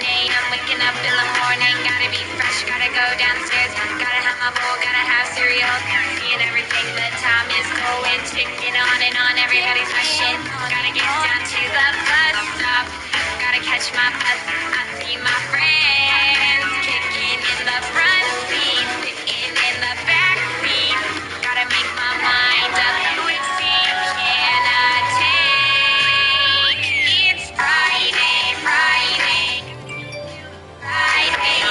a.m. waking up in the morning. Gotta be fresh, gotta go downstairs. Gotta have my bowl, gotta have cereal. Seeing everything, the time is going. Ticking on and on, everybody's rushing. Gotta get down to the bus stop. Gotta catch my bus. I see my friends kicking in the front seat, sitting in the back seat. Gotta make my mind up. Which seat can I take? It's Friday, Friday, Friday.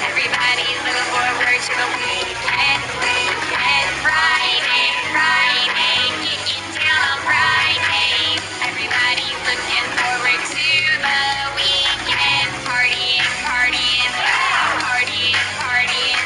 Everybody's looking forward to the weekend, weekend. Friday, Friday, getting down on Friday. Everybody's looking forward to the weekend. Partying, partying, partying, partying.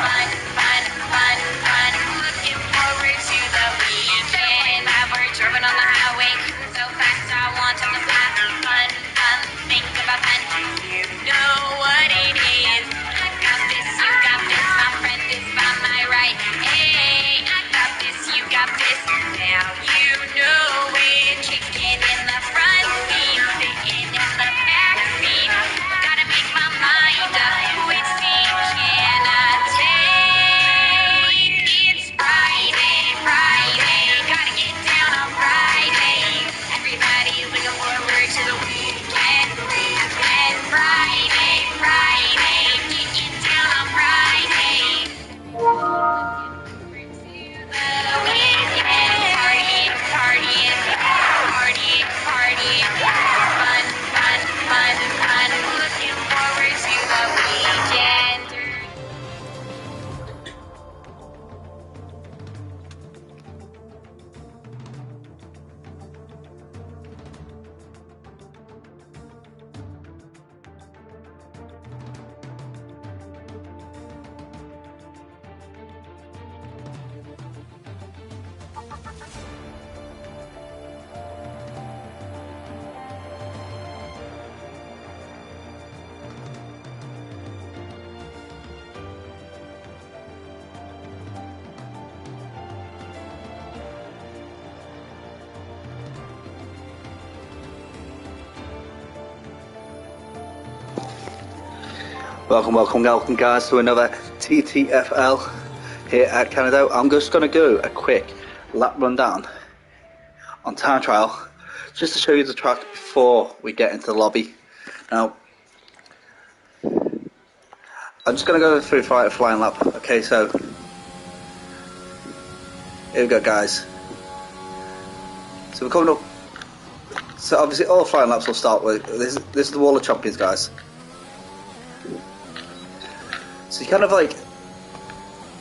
Fun, fun, fun, fun. Looking forward to the weekend. We're driving on the highway, cruising so fast. I want on the path. Fun, fun, think about fun. You know what it is. I got this, you got this. My friend is by my right. Hey, I got this, you got this. Now you know it. Kicking in the front seat, sitting in the back seat. Gotta make my mind up. Which seat can I take? It's Friday, Friday. Gotta get down on Friday. Everybody's looking forward to the weekend, weekend. Friday, Friday. Getting down on Friday. The weekend. Partying, partying, partying, partying. Fun, fun, fun, fun. Looking forward to the weekend. Welcome guys to another TTFL here at Canada. I'm just going to do a quick lap rundown on time trial just to show you the track before we get into the lobby. Now I'm just going to go through a flying lap. Okay, so here we go guys. So we're coming up. So obviously all flying laps will start with this is the Wall of Champions guys. So you kind of like,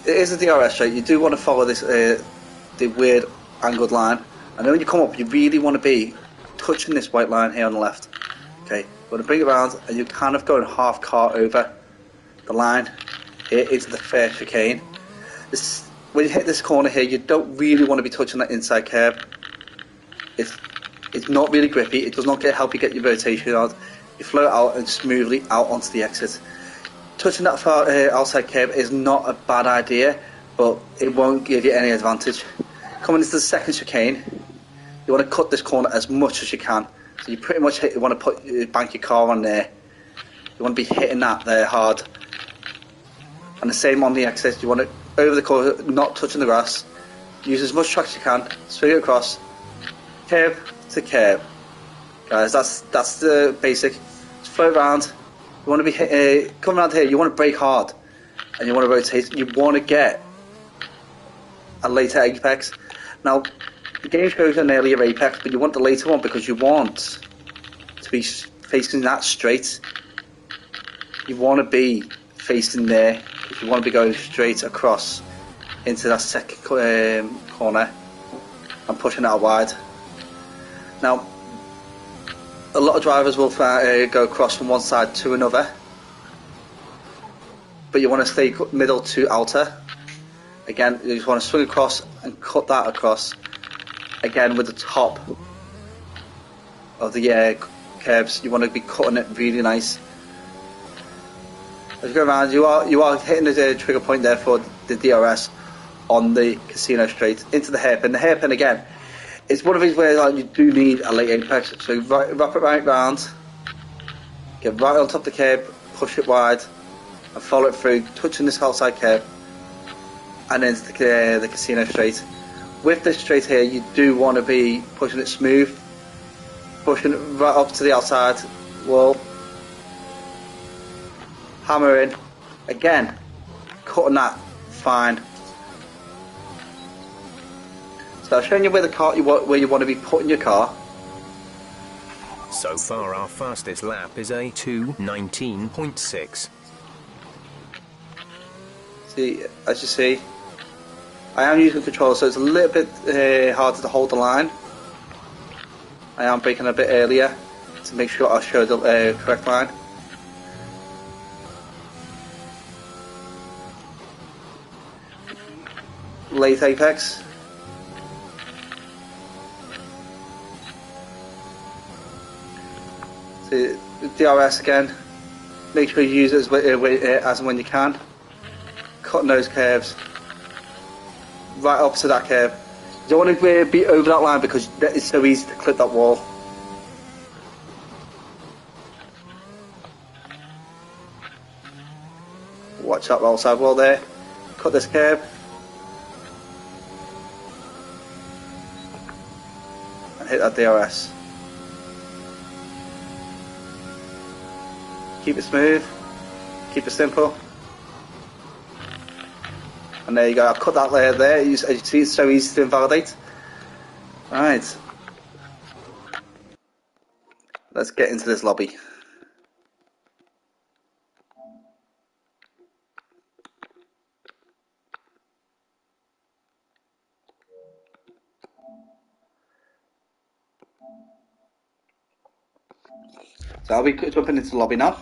it is a DRS straight, you do want to follow this the weird angled line, and then when you come up you really want to be touching this white line here on the left. Okay, you want to bring it around and you're kind of going half car over the line here into the fair chicane. When you hit this corner here you don't really want to be touching that inside curb. It's not really grippy, it does not help you get your rotation on. You float out and smoothly out onto the exit. Touching that far outside curb is not a bad idea, but it won't give you any advantage. Coming into the second chicane, you want to cut this corner as much as you can. So you pretty much want to bank your car on there. You want to be hitting that there hard. And the same on the exit, you want to over the corner, not touching the grass. Use as much track as you can, swing it across, curb to curb. Guys, that's the basic. Just float around. You want to be coming around here, you want to brake hard and you want to rotate, you want to get a later apex. Now the game shows an earlier apex, but you want the later one because you want to be facing that straight. You want to be facing there, you want to be going straight across into that second corner and pushing it out wide. Now a lot of drivers will go across from one side to another, but you want to stay middle to outer. Again, you just want to swing across and cut that across. Again, with the top of the curbs, you want to be cutting it really nice. As you go around, you are hitting the trigger point there for the DRS on the casino straight into the hairpin. The hairpin again, it's one of these where like, you do need a late apex, so wrap it right round get right on top of the curb, push it wide, and follow it through, touching this outside curb, and into the casino straight. With this straight here, you do want to be pushing it smooth, pushing it right up to the outside wall, hammering, again, cutting that fine. So I've shown you where you want to be putting your car. So far, our fastest lap is a 2:19.6. See, as you see, I am using the controller, so it's a little bit harder to hold the line. I am braking a bit earlier to make sure I show the correct line. Late apex. See, DRS again. Make sure you use it as and when you can. Cutting those curves. Right up to that curve. You don't want to be over that line because it's so easy to clip that wall. Watch that outside wall there. Cut this curve. And hit that DRS. Keep it smooth. Keep it simple. And there you go, I've cut that layer there. As you see, it's so easy to invalidate. Right. Let's get into this lobby. So I'll be jumping into the lobby now.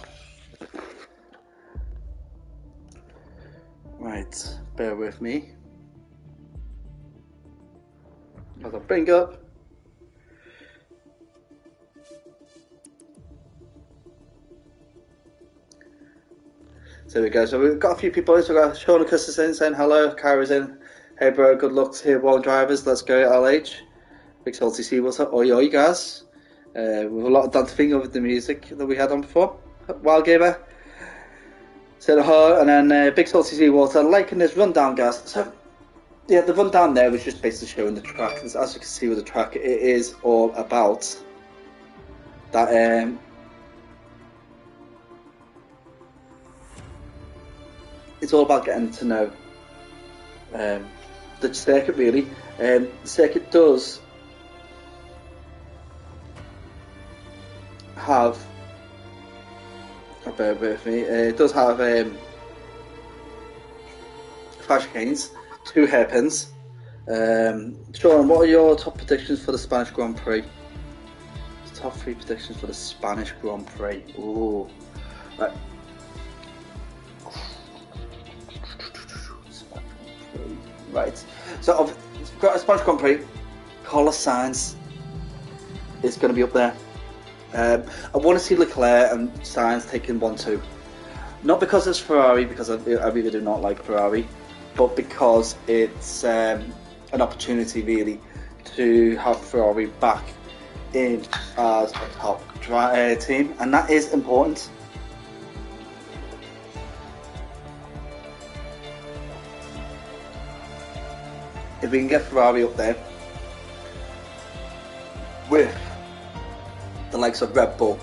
Right, bear with me. As I bring up. So there we go. So we've got a few people in. So we've got Sean and Custis in saying hello. Kyra's in. Hey bro, good luck to Tier 1 drivers. Let's go LH. Big Salty Sea, what's up? Oi guys. With a lot of dancing over the music that we had on before. Wild Gamer. Said hi, and then Big Salty Seawater liking this rundown, guys. So, yeah, the rundown there was just basically showing the track. As you can see with the track, it is all about that. It's all about getting to know the circuit, really. The circuit does have. Bear with me. It does have 5 chicanes, 2 hairpins. Sean, what are your top predictions for the Spanish Grand Prix? Top 3 predictions for the Spanish Grand Prix. Ooh, right. Right. So I've got a Spanish Grand Prix. Carlos Sainz is going to be up there. I want to see Leclerc and Sainz taking 1-2. Not because it's Ferrari, because I really do not like Ferrari, but because it's an opportunity really to have Ferrari back in as a top team, and that is important. If we can get Ferrari up there with the likes of Red Bull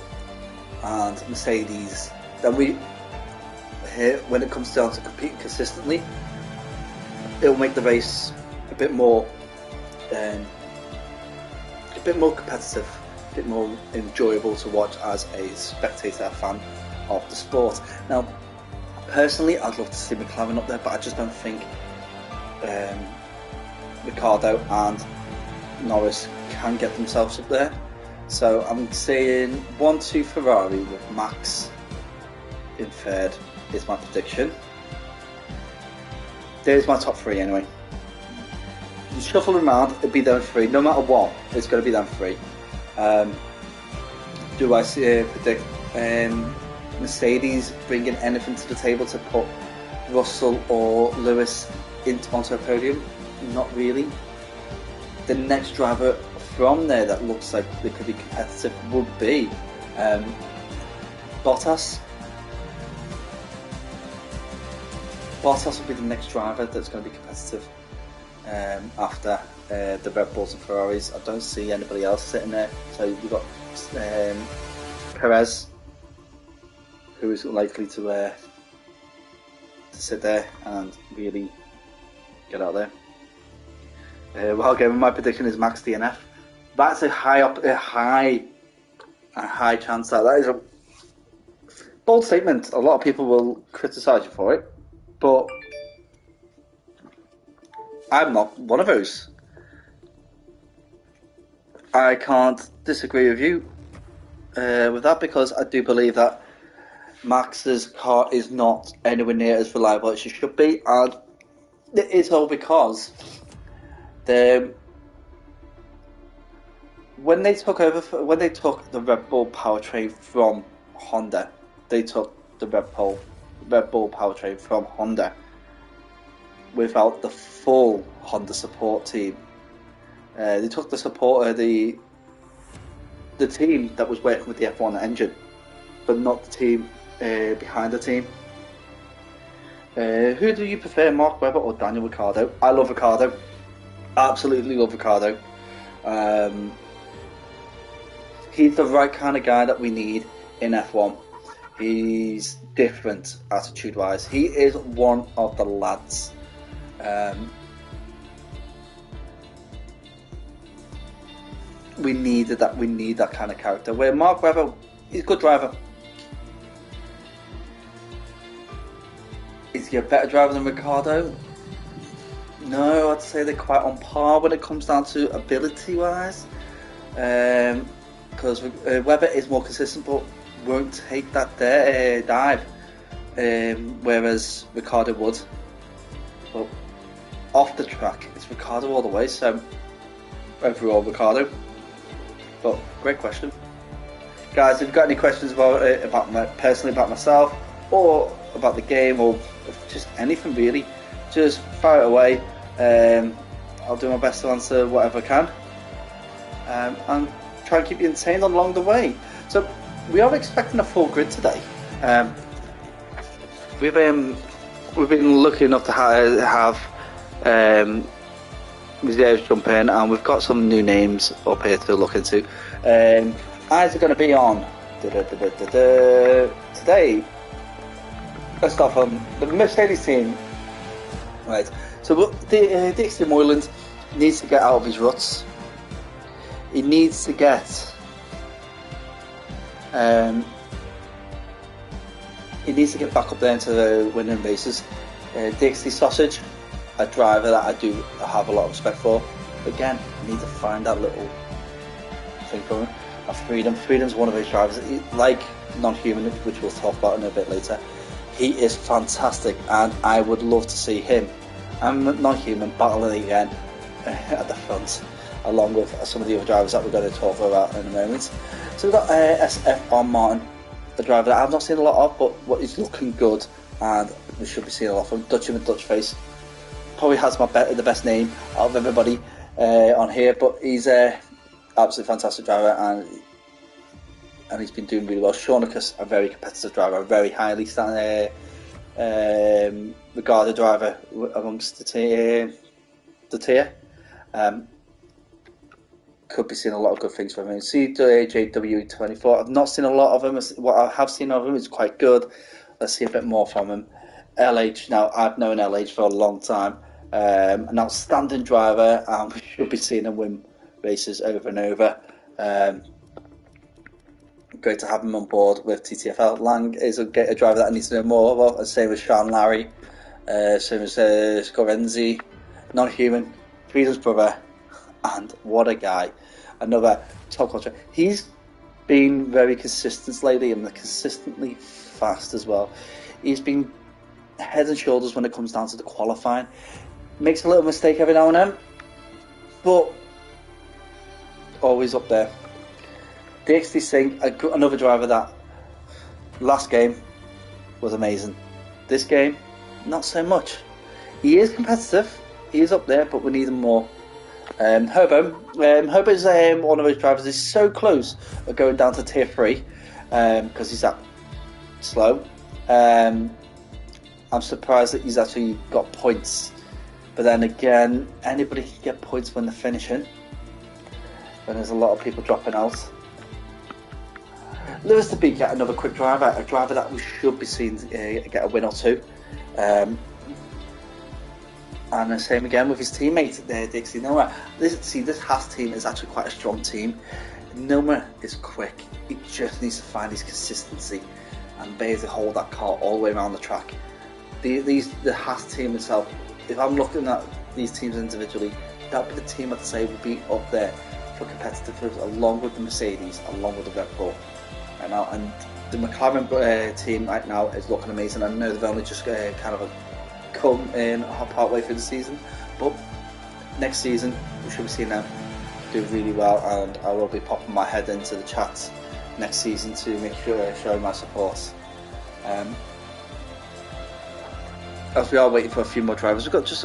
and Mercedes, then when it comes down to competing consistently, it'll make the race a bit more competitive, a bit more enjoyable to watch as a spectator fan of the sport. Now, personally, I'd love to see McLaren up there, but I just don't think Ricciardo and Norris can get themselves up there. So I'm saying 1-2 Ferrari with Max in third is my prediction. There's my top 3 anyway. You shuffle them around, it'll be them 3. No matter what, it's going to be them 3. Do I predict Mercedes bringing anything to the table to put Russell or Lewis onto a podium? Not really. The next driver from there that looks like they could be competitive would be Bottas. Bottas will be the next driver that's going to be competitive after the Red Bulls and Ferraris. I don't see anybody else sitting there. So we've got Perez, who is likely to sit there and really get out there. Well, again, my prediction is Max DNF. That's a high chance that is a bold statement. A lot of people will criticise you for it, but I'm not one of those. I can't disagree with you with that, because I do believe that Max's car is not anywhere near as reliable as it should be, and it is all because when they took the Red Bull powertrain from Honda, they took the Red Bull powertrain from Honda without the full Honda support team. They took the support of the team that was working with the F1 engine, but not the team behind the team. Who do you prefer, Mark Webber or Daniel Ricciardo? I love Ricciardo. Absolutely love Ricciardo. He's the right kind of guy that we need in F1. He's different attitude-wise. He is one of the lads. We need that kind of character. Where Mark Webber, he's a good driver. Is he a better driver than Ricciardo? No, I'd say they're quite on par when it comes down to ability-wise. Because Webber is more consistent, but won't take that dive, whereas Ricciardo would. But off the track, it's Ricciardo all the way. So overall, Ricciardo. But great question, guys. If you've got any questions about myself, or about the game, or just anything really, just fire it away. I'll do my best to answer whatever I can, and try and keep you entertained along the way. So we are expecting a full grid today. We've been lucky enough to have reserves jump in, and we've got some new names up here to look into. Eyes are going to be on today. Let's start from the Mercedes team. Right, so Dixie Moylan needs to get out of his ruts. He needs to get back up there into the winning races. Dixie Sausage, a driver that I do have a lot of respect for. Again, need to find that little thing for him. Freedom's one of those drivers, like Non-Human, which we'll talk about in a bit later. He is fantastic, and I would love to see him and Non-Human battling again at the front, along with some of the other drivers that we're going to talk about in a moment. So we've got SF on Martin, the driver that I've not seen a lot of, but what is looking good, and we should be seeing a lot from Dutchman Dutch Face. Probably has the best name out of everybody on here, but he's a absolutely fantastic driver, and he's been doing really well. Shaunicus, a very competitive driver, a very highly regarded driver amongst the tier. Could be seeing a lot of good things from him. CJW24, I've not seen a lot of him. What I have seen of him is quite good. Let's see a bit more from him. LH, now I've known LH for a long time. An outstanding driver, and we should be seeing him win races over and over. Great to have him on board with TTFL. Lang is a driver that I need to know more about, same as Sean Larry, same as Scorenzi, Non-Human, Freedom's brother, and what a guy. Another top culture. He's been very consistent lately, and consistently fast as well. He's been head and shoulders when it comes down to the qualifying. Makes a little mistake every now and then, but always up there. DXT Singh, another driver that last game was amazing. This game, not so much. He is competitive, he is up there, but we need him more. Herbo is one of those drivers. He's so close of going down to tier 3 because he's at slow. I'm surprised that he's actually got points. But then again, anybody can get points when they're finishing. When there's a lot of people dropping out. Lewis to beat another quick driver, a driver that we should be seeing get a win or two. And the same again with his teammate, Dixie Noma. This Haas team is actually quite a strong team. Noma is quick. He just needs to find his consistency and be able to hold that car all the way around the track. The Haas team itself, if I'm looking at these teams individually, that would be the team I'd say would be up there for competitiveness, along with the Mercedes, along with the Red Bull. And the McLaren team right now is looking amazing. I know they've only just kind of come in part way through the season, but next season we should be seeing them do really well, and I will be popping my head into the chat next season to make sure I show my support. As we are waiting for a few more drivers, we've got just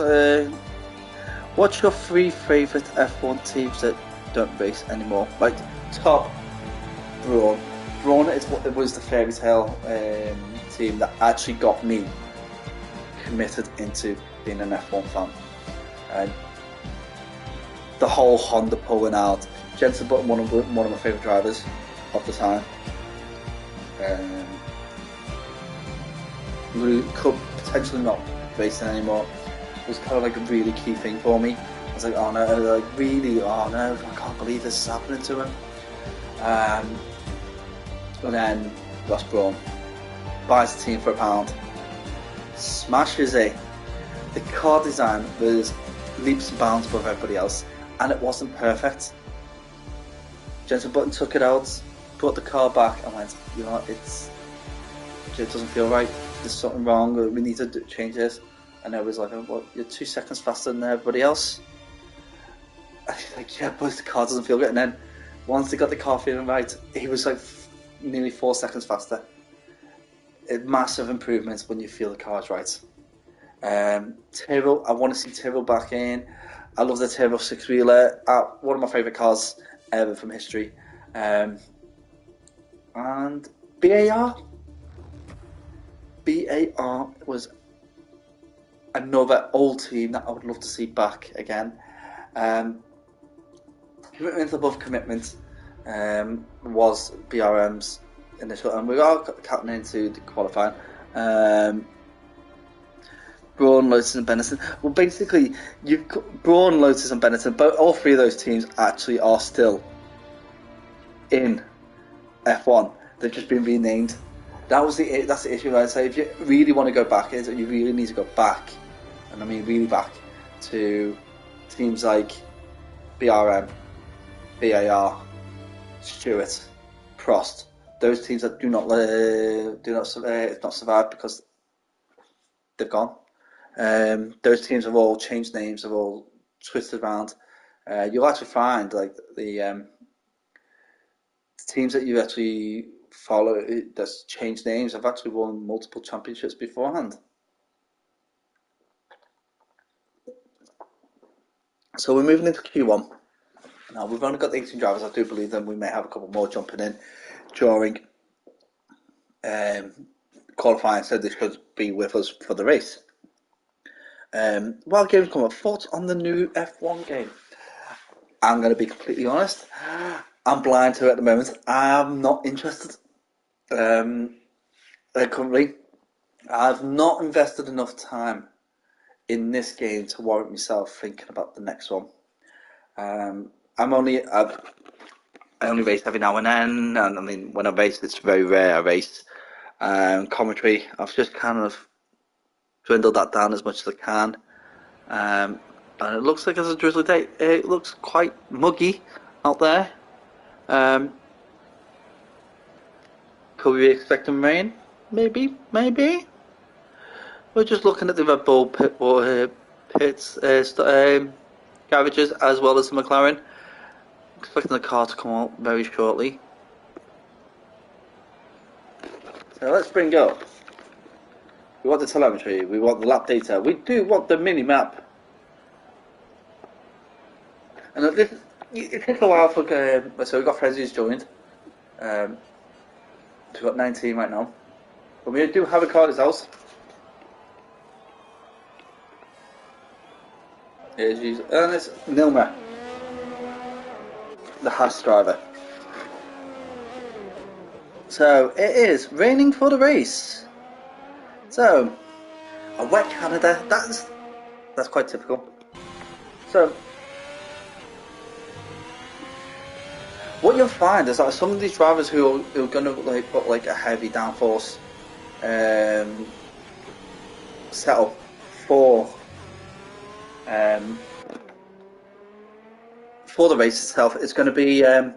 what's your 3 favourite F1 teams that don't race anymore? Like top, Braun. Braun is what it was, the fairy tale team that actually got me committed into being an F1 fan. The whole Honda pulling out, Jensen Button, one of my favourite drivers of the time. Could potentially not racing anymore. It was kind of like a really key thing for me. I was like, oh no, I can't believe this is happening to him. And then Ross Brawn buys the team for £1, smashes it. The car design was leaps and bounds above everybody else, and it wasn't perfect. Jensen Button took it out, brought the car back, and went, you know what, it doesn't feel right. There's something wrong. We need to change this. And I was like, oh, well, you're 2 seconds faster than everybody else. I was like, yeah, but the car doesn't feel good. And then once they got the car feeling right, he was like nearly 4 seconds faster. Massive improvements when you feel the car's right. Tyrrell, I want to see Tyrrell back in. I love the Tyrrell 6-wheeler. One of my favourite cars ever from history. And BAR was another old team that I would love to see back again. Commitment above commitment was BRM's initial, and we are counting into the qualifying. Braun, Lotus and Benetton. Well, basically, you've got Braun, Lotus and Benetton, but all three of those teams actually are still in F1. They've just been renamed. That's the issue. I'd say if you really want to go back, you really need to go back, and I mean really back, to teams like BRM, BAR, Stewart, Prost. Those teams that do not survive because they've gone. Those teams have all changed names, have all twisted around. You'll actually find like the teams that you actually follow that's changed names have actually won multiple championships beforehand. So we're moving into Q1. Now we've only got 18 drivers. I do believe that we may have a couple more jumping in during qualifying, so they should be with us for the race. While games come up, thoughts on the new F1 game? I'm going to be completely honest. I'm blind to it at the moment. I'm not interested. Currently, I've not invested enough time in this game to warrant myself thinking about the next one. I only race every now and then, and I mean when I race, it's very rare I race. Commentary, I've just kind of dwindled that down as much as I can. And it looks like it's a drizzly day. It looks quite muggy out there. Could we be expecting rain? Maybe. We're just looking at the Red Bull pits, garages, as well as the McLaren. Expecting the car to come out very shortly. So let's bring up. We want the telemetry, we want the lap data, we do want the mini map. And it takes a while for. So we've got Frenzy's joined. We've got 19 right now. But we do have a car at his house. And it's Nilma, the Haas driver. So it is raining for the race. So a wet Canada, that's quite typical. So what you'll find is that some of these drivers who are going to like put like a heavy downforce setup for the race itself, it's going to be they're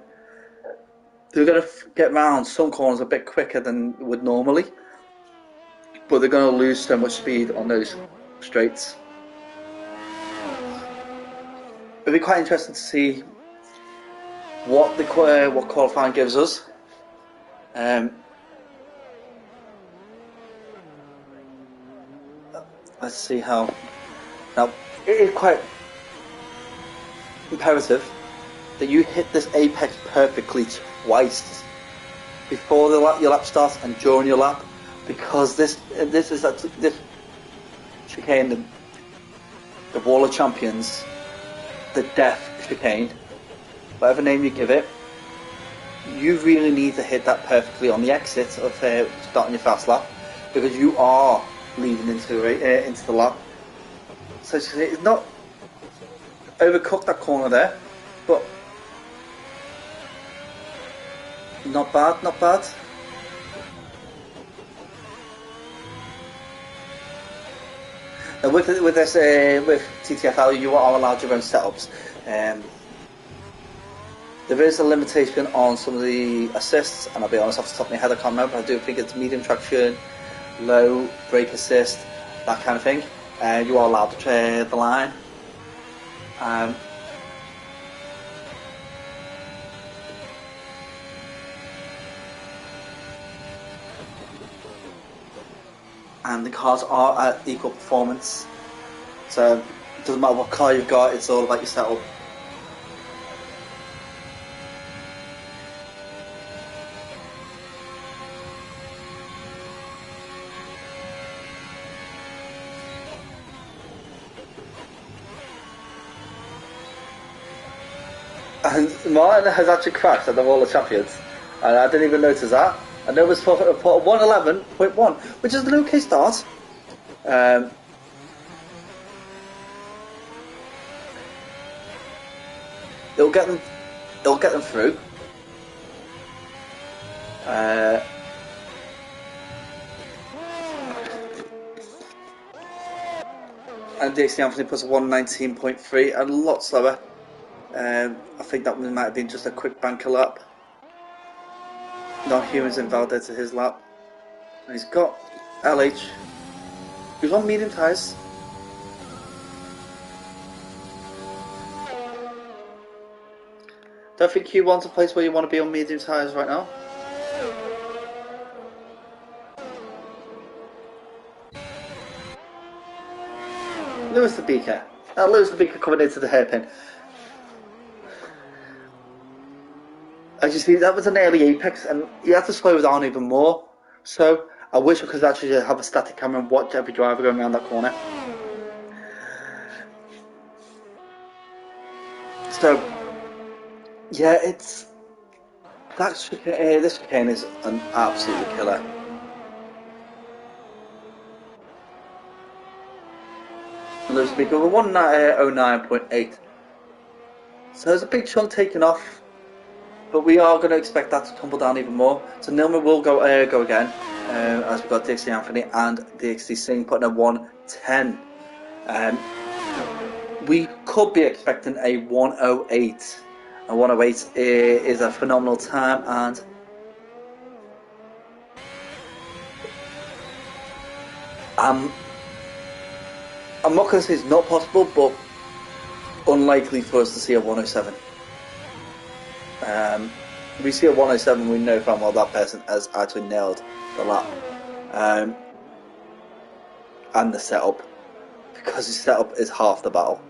going to get round some corners a bit quicker than would normally, but they're going to lose so much speed on those straights. It'll be quite interesting to see what qualifying gives us. Let's see how. Now, it is quite imperative that you hit this apex perfectly twice before your lap starts and during your lap, because this chicane, the Wall of Champions, the death chicane, whatever name you give it, you really need to hit that perfectly on the exit of starting your fast lap, because you are leading into the lap. So it's not overcooked that corner there, but not bad, not bad. Now with TTFL, you are allowed your own setups. There is a limitation on some of the assists, and I'll be honest, off the top of my head I can't remember. I do think it's medium traction, low brake assist, that kind of thing. You are allowed to trade the line. And the cars are at equal performance, so it doesn't matter what car you've got, it's all about your setup. And Martin has actually crashed at the Wall of Champions, and I didn't even notice that. And it was for 111.1, which is an okay start. It'll get them through. And DXT Anthony puts a 119.3, a lot slower. I think that one might have been just a quick banker lap. Non-humans invalidated his lap. And he's got LH, who's on medium tyres. Don't think Q1's a place where you want to be on medium tyres right now. Lewis the Beaker. Lewis the Beaker coming into the hairpin. As you see, that was an early apex, and you have to slow down even more. So I wish I could actually have a static camera and watch every driver going around that corner. So yeah, this chicane is an absolute killer. Lewis the Beaker with 109.8. So there's a big chunk taken off. But we are going to expect that to tumble down even more. So Nilma will go again, as we've got DXT Anthony and DXT Singh putting a 110. We could be expecting a 108. A 108 is a phenomenal time, and I'm not going to say it's not possible, but unlikely for us to see a 107. We see a 107, we know from well that person has actually nailed the lap and the setup, because his setup is half the battle.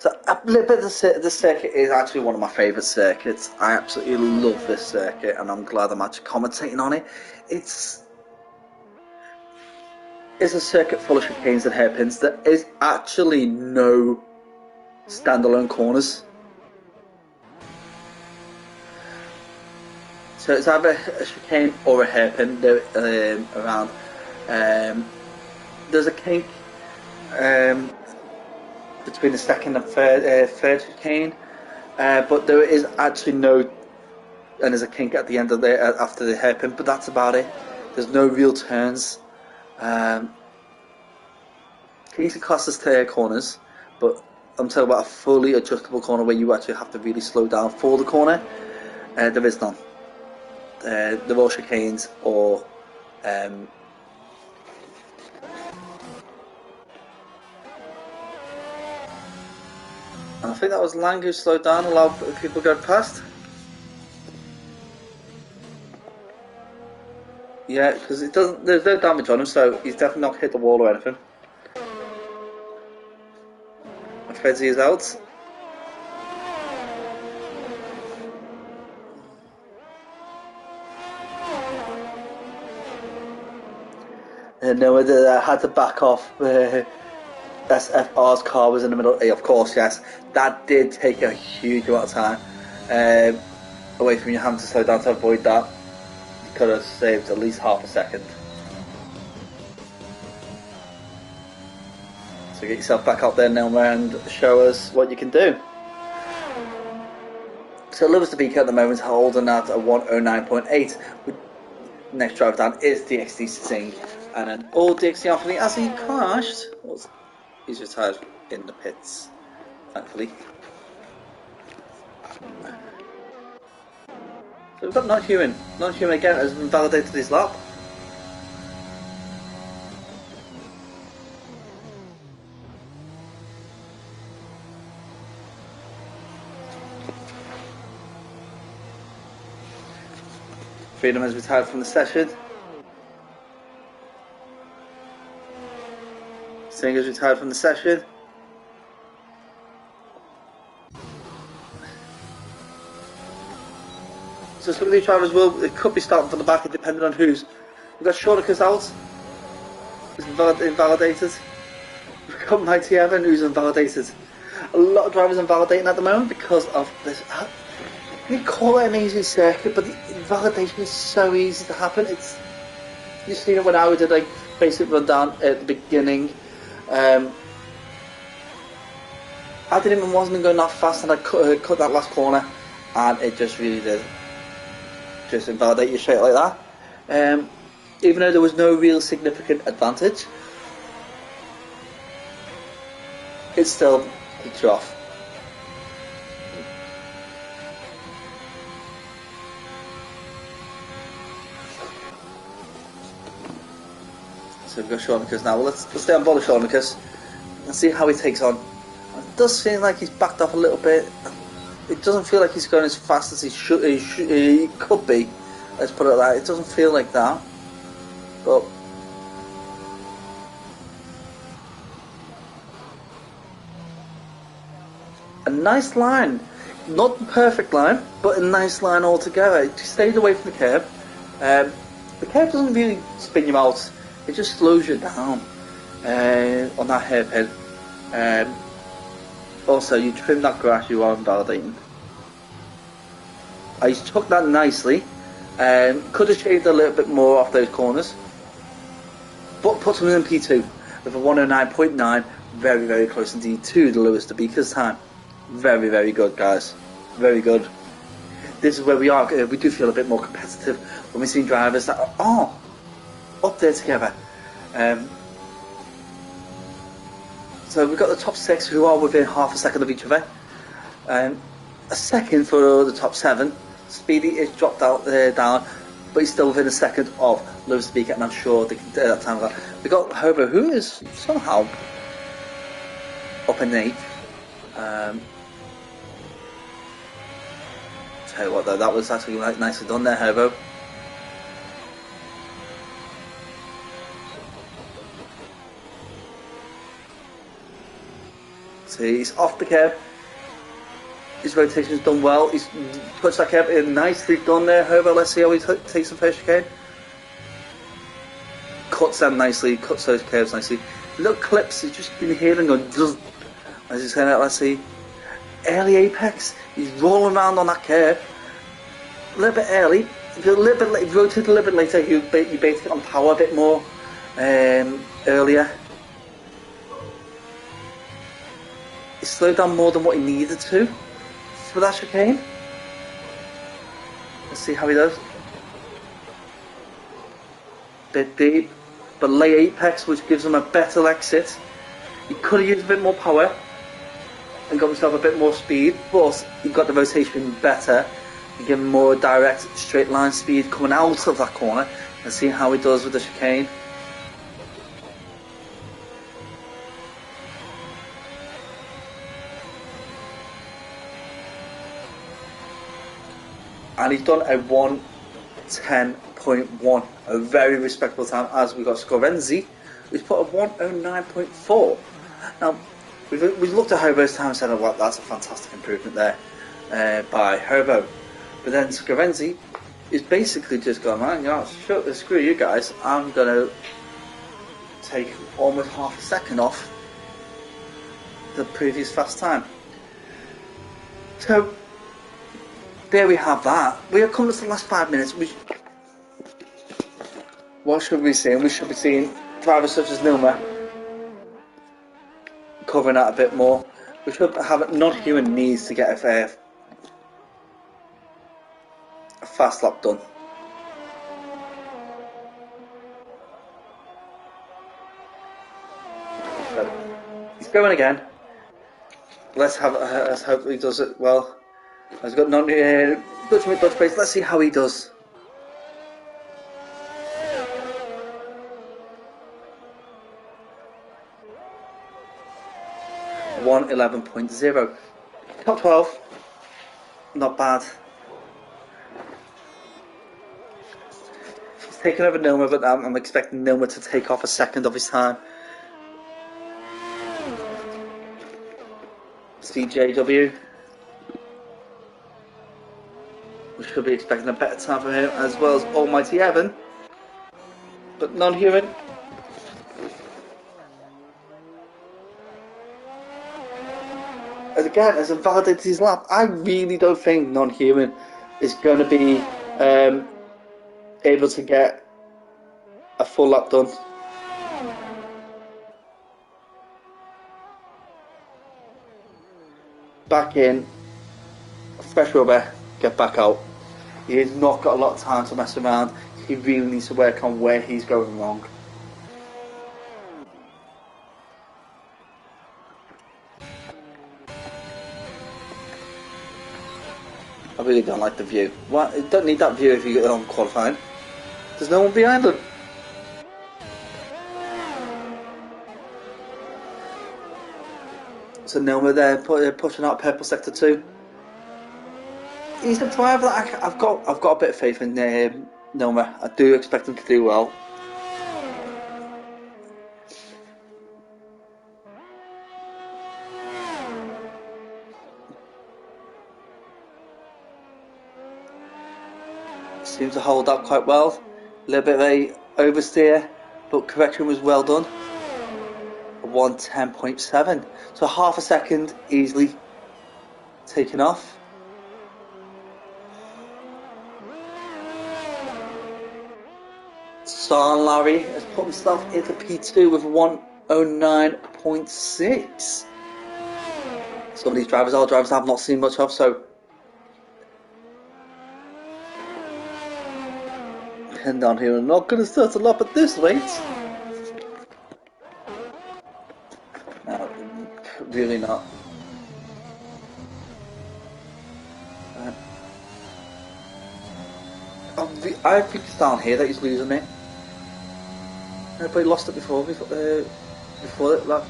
So a little bit of the circuit is actually one of my favourite circuits. I absolutely love this circuit, and I'm glad I'm actually commentating on it. It's a circuit full of chicanes and hairpins. There is actually no standalone corners. So it's either a chicane or a hairpin around. There's a kink between the second and third chicane, but there is actually no, and there's a kink at the end of after the hairpin, but that's about it. There's no real turns. Kinks and crosses to corners, but I'm talking about a fully adjustable corner where you actually have to really slow down for the corner. There is none. They're all chicanes or and I think that was Lang who slowed down, allowed people to go past. Yeah, because it doesn't. There's no damage on him, so he's definitely not hit the wall or anything. And Fredzy is out. And no one had to back off. SFR's car was in the middle. Of course, yes, that did take a huge amount of time away from you having to slow down to avoid that. You could have saved at least half a second. So get yourself back out there now and show us what you can do. So Lewis Dabika at the moment holding at a 109.8. Next driver down is DXD Singh, and an old DXD Anthony as he crashed. He's retired in the pits, thankfully. So we've got non-human. Non-human again has validated his lap. Freedom has retired from the session. Singh has retired from the session. So some of these drivers it could be starting from the back, depending on who's. We've got Shornicus out, who's invalidated. We've got Mighty Evan, who's invalidated. A lot of drivers invalidating at the moment because of this. You call it an easy circuit, but the invalidation is so easy to happen. You've seen it when I did like basic rundown at the beginning. I wasn't going that fast, and I cut that last corner, and it just really did just invalidate you straight like that. Even though there was no real significant advantage, it still kicked you off. So we've got Shornicus now. Well, let's stay on board of Shornicus and see how he takes on. It does seem like he's backed off a little bit. It doesn't feel like he's going as fast as he could be. Let's put it like that. It doesn't feel like that. But a nice line. Not the perfect line, but a nice line altogether. He stayed away from the curb. The curb doesn't really spin you out. It just slows you down on that hairpin. Also, you trim that grass, you are invalidating. He's took that nicely. Could have shaved a little bit more off those corners, but puts him in P2 with a 109.9. Very, very close indeed to the Lewis Dabika's time. Very, very good, guys. Very good. This is where we are. We do feel a bit more competitive when we see drivers that are up there together. So we've got the top 6 who are within half a second of each other. A second for the top 7. Speedy is dropped out down, but he's still within a second of Lewis Dabika, and I'm sure they can do that time. We've got Hobo, who is somehow up in 8th. Tell you what though, that was actually nicely done there, Hobo. see, he's off the curb. His rotation's done well. He's touched that curb in nicely done there. Herbo, let's see how he takes the first chicane. Cuts them nicely, cuts those curves nicely. Little clips, he's just been here and going, as he's saying that, let's see. Early apex, he's rolling around on that curve. A little bit early, a little bit late, rotated a little bit later, you baited it on power a bit more earlier. He slowed down more than what he needed to for that chicane. Let's see how he does. Bit deep, but late apex, which gives him a better exit. He could have used a bit more power and got himself a bit more speed, but he got the rotation better and give him more direct straight line speed coming out of that corner. And see how he does with the chicane. And he's done a 1:10.1, a very respectable time, as we got Scorenzi, who's put a 1:09.4. Now, we've looked at Herbo's time and said, oh, well, that's a fantastic improvement there by Herbo. But then Scorenzi is basically just going, man, screw you guys, I'm going to take almost half a second off the previous fast time. So, there we have that. We are coming to the last 5 minutes. What should we be seeing? We should be seeing drivers such as Nilma covering that a bit more. We should have non-human needs to get a fast lap done. So, he's going again. Let's hope he does it well. He's got Dutch pace. Let's see how he does. .11.0. Top 12. Not bad. He's taken over Nilma, but I'm expecting Nilma to take off a second of his time. CJW. We should be expecting a better time from him, as well as Almighty Evan. But non-human. Again, as invalidated his lap, I really don't think non-human is going to be able to get a full lap done. Back in, fresh rubber, get back out. He has not got a lot of time to mess around. He really needs to work on where he's going wrong. I really don't like the view. Well, you don't need that view if you get on qualifying. There's no one behind them. So Nilma there pushing out purple sector 2. He's a driver that I've got a bit of faith in Nilma. I do expect him to do well. Seems to hold up quite well. A little bit of a oversteer, but correction was well done. A 1:10.7. So half a second easily taken off. San Larry has put himself into P2 with 1:09.6. Some of these drivers are drivers I have not seen much of, so pin down here. I'm not going to start a lap at this rate. No, really not. I think it's down here that he's losing it. But he lost it before that lap.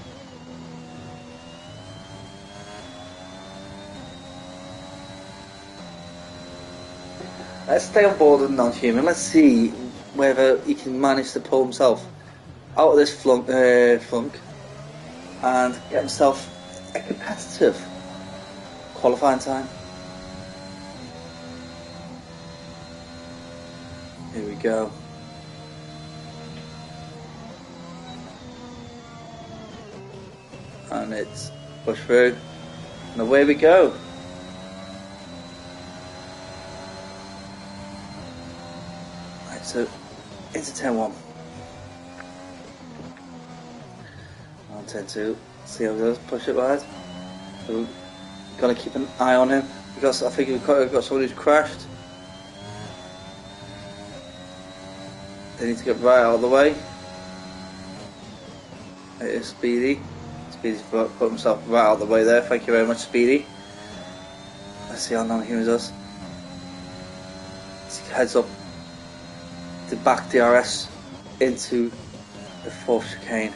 Let's stay on board with non-human. Let's see whether he can manage to pull himself out of this flunk and get himself a competitive qualifying time. Here we go. And it's pushed through. And away we go. Right, so into turn 1. On turn 2. See how it goes. Push it wide. So we're going to keep an eye on him because I think we've got someone who's crashed. They need to get right out of the way. It is Speedy. Speedy's put himself right out of the way there. Thank you very much, Speedy. Let's see how non-human does. He heads up the back DRS into the 4th chicane.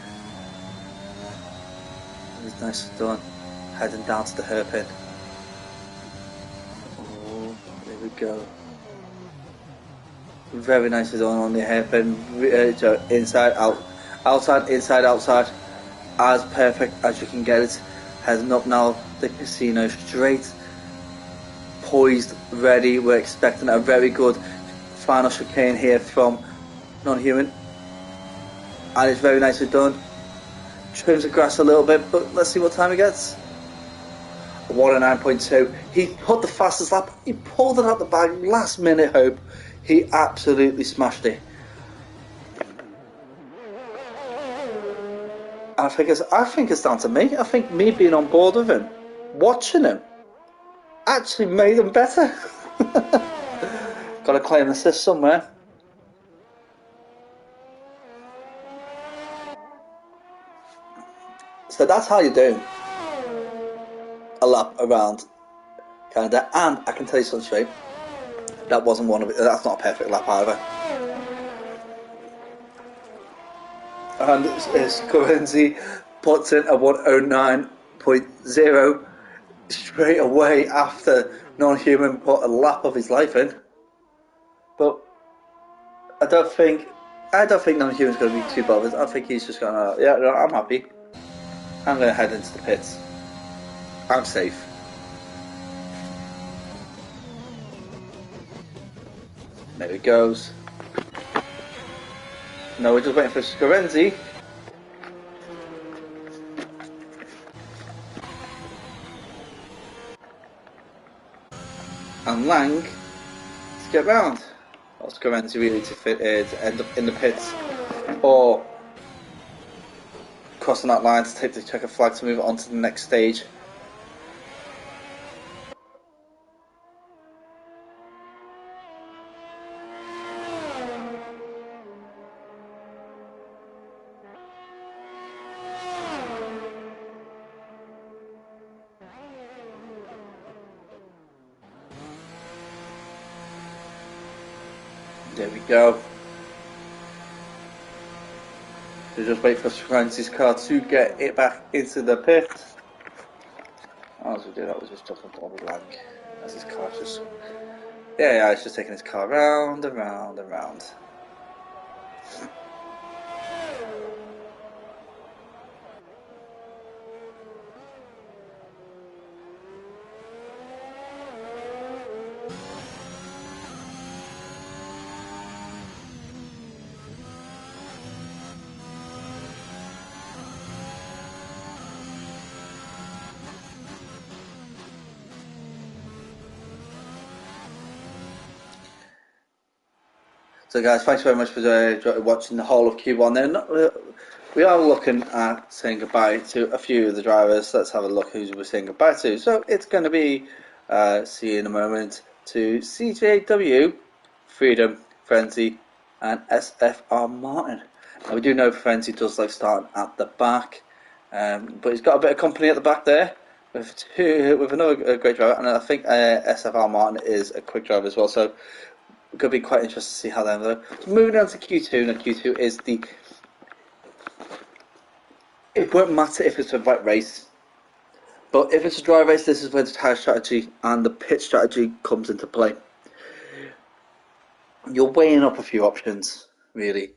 It was nicely done. Heading down to the hairpin. Oh, there we go. Very nicely done on the hairpin. Inside, out, outside, inside, outside. As perfect as you can get it. Heading up now the casino straight. Poised, ready. We're expecting a very good final chicane here from non-human. And it's very nicely done. Trims the grass a little bit, but let's see what time he gets. 109.2. He put the fastest lap. He pulled it out the bag. Last minute hope. He absolutely smashed it. And I think it's down to me. I think me being on board with him, watching him, actually made him better. Got to claim assist somewhere. So that's how you do a lap around Canada. And I can tell you something straight. That wasn't one of it. That's not a perfect lap either. And Scorenzi puts in a 109.0 straight away after non-human put a lap of his life in. But I don't think non-human's going to be too bothered. I think he's just going to, yeah, no, I'm happy. I'm going to head into the pits. I'm safe. There he goes. No, we're just waiting for Scorenzi. And Lang to get round. Or Scorenzi really to end up in the pits. Or crossing that line to take the checker flag to move on to the next stage. There we go. So just wait for Scorenzi's car to get it back into the pit. As we do that, we're just jumping on the Lang as his car just... Yeah, it's just taking his car round and round and round. So guys, thanks very much for watching the whole of Q1 then. We are looking at saying goodbye to a few of the drivers. Let's have a look who we're saying goodbye to. So it's going to be, see you in a moment, to CJW, Freedom, Frenzy and SFR Martin. Now we do know Frenzy does like starting at the back, but he's got a bit of company at the back there with another great driver, and I think SFR Martin is a quick driver as well. So going to be quite interesting to see how they go. So moving on to Q2. Now Q2 is the... It won't matter if it's a wet race, but if it's a dry race, this is where the tyre strategy and the pit strategy comes into play. You're weighing up a few options, really.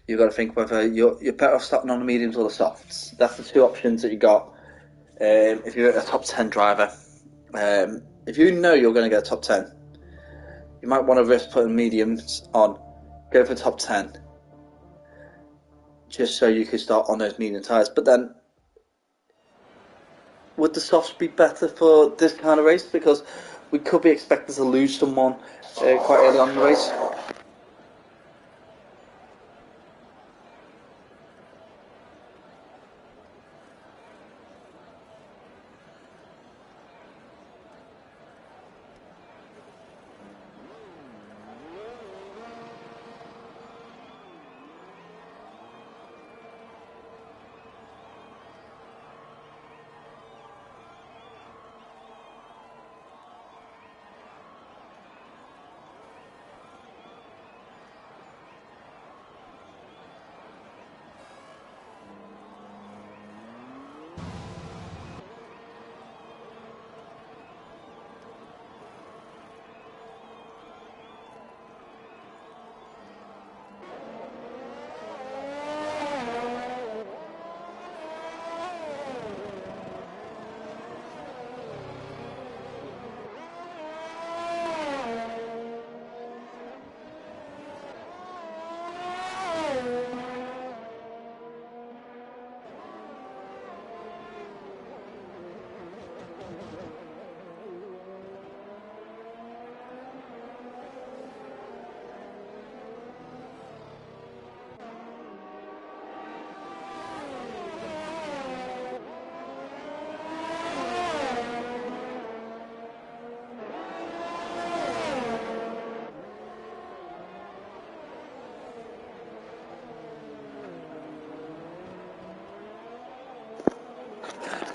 You've got to think whether you're better off starting on the mediums or the softs. That's the two options that you got if you're a top 10 driver, if you know you're going to get a top 10, you might want to risk putting mediums on, go for top 10, just so you can start on those medium tyres. But then, would the softs be better for this kind of race? Because we could be expected to lose someone quite early on in the race.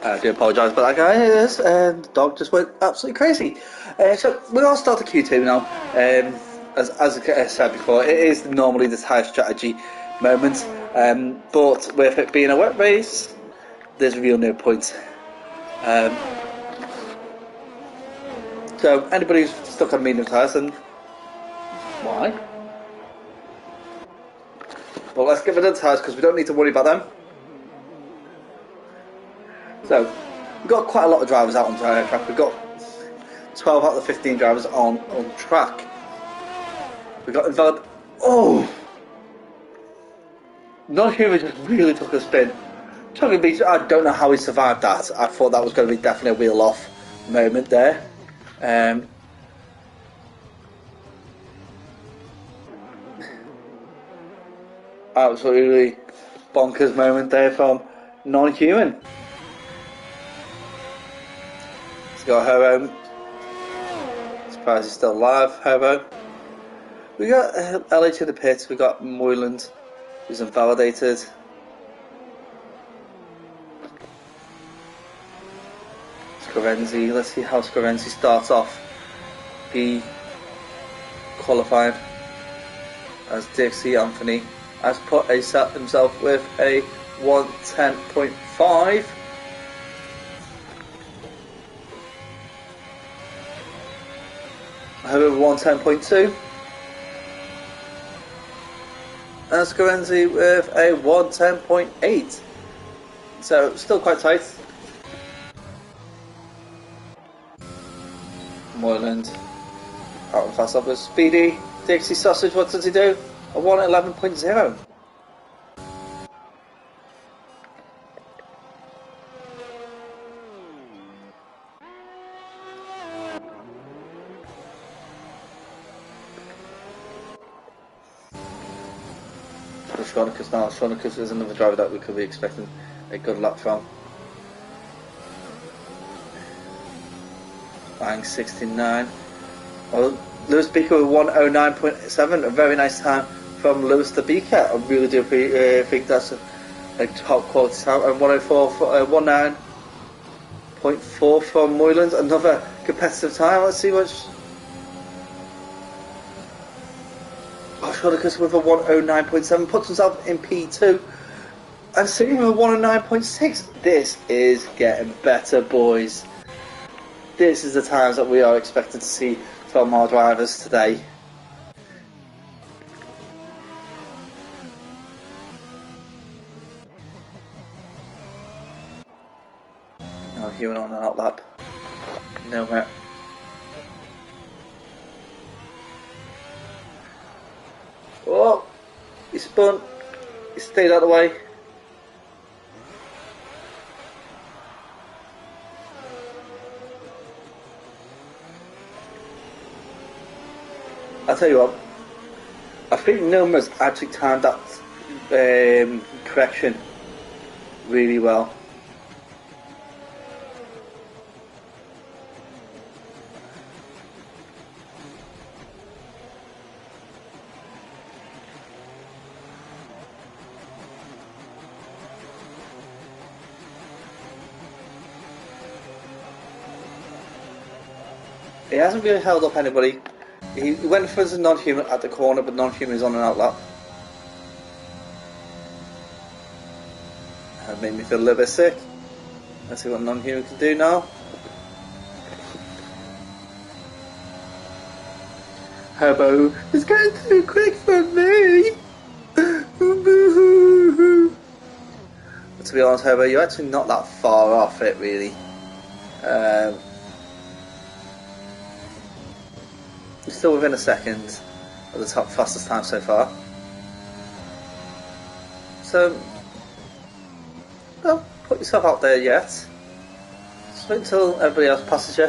I do apologise about that, guys. And the dog just went absolutely crazy. So we're going to start the Q2 now. As I said before, it is normally this high strategy moment, but with it being a wet race, there's real no point. So anybody who's stuck on medium tyres, then why? Well, let's get rid of the tyres because we don't need to worry about them. So, we've got quite a lot of drivers out on track. We've got 12 out of the 15 drivers on track. We've got invalid. Oh! Non-human just really took a spin. I don't know how he survived that. I thought that was going to be definitely a wheel off moment there. Absolutely bonkers moment there from non-human. He's got Herbo. Surprised he's still alive, Herbo. We got LH in the pit. We got Moyland, who's invalidated. Scorenzi. Let's see how Scorenzi starts off. He qualified as Dixie Anthony has put himself with a 110.5. However, 110.2. And Scorenzi with a 110.8. So still quite tight. Moyland out and fast up with Speedy. Dixie Sausage, what does he do? A 111.0. Schronicus now. Schronicus is another driver that we could be expecting a good lap from. Bang 69. Well, Lewis Beaker with 109.7, a very nice time from Lewis the Beaker. I really do think that's a top quality time. And 19.4 from Moyland, another competitive time. Let's see what. Schronicus with a 109.7 puts himself in P2. And sitting with a 109.6. This is getting better, boys. This is the times that we are expected to see from our drivers today. non-human on an outlap. No merit. Oh, he spun. He stayed out of the way. I'll tell you what. I think Noma's actually timed that correction really well. He hasn't really held up anybody. He went for the non-human at the corner, but non-human is on an outlap. That made me feel a little bit sick. Let's see what non-human can do now. Herbo is going too quick for me. But to be honest, Herbo, you're actually not that far off it, really. You're still within a second of the top fastest time so far. So, don't put yourself out there yet. Just wait until everybody else passes you.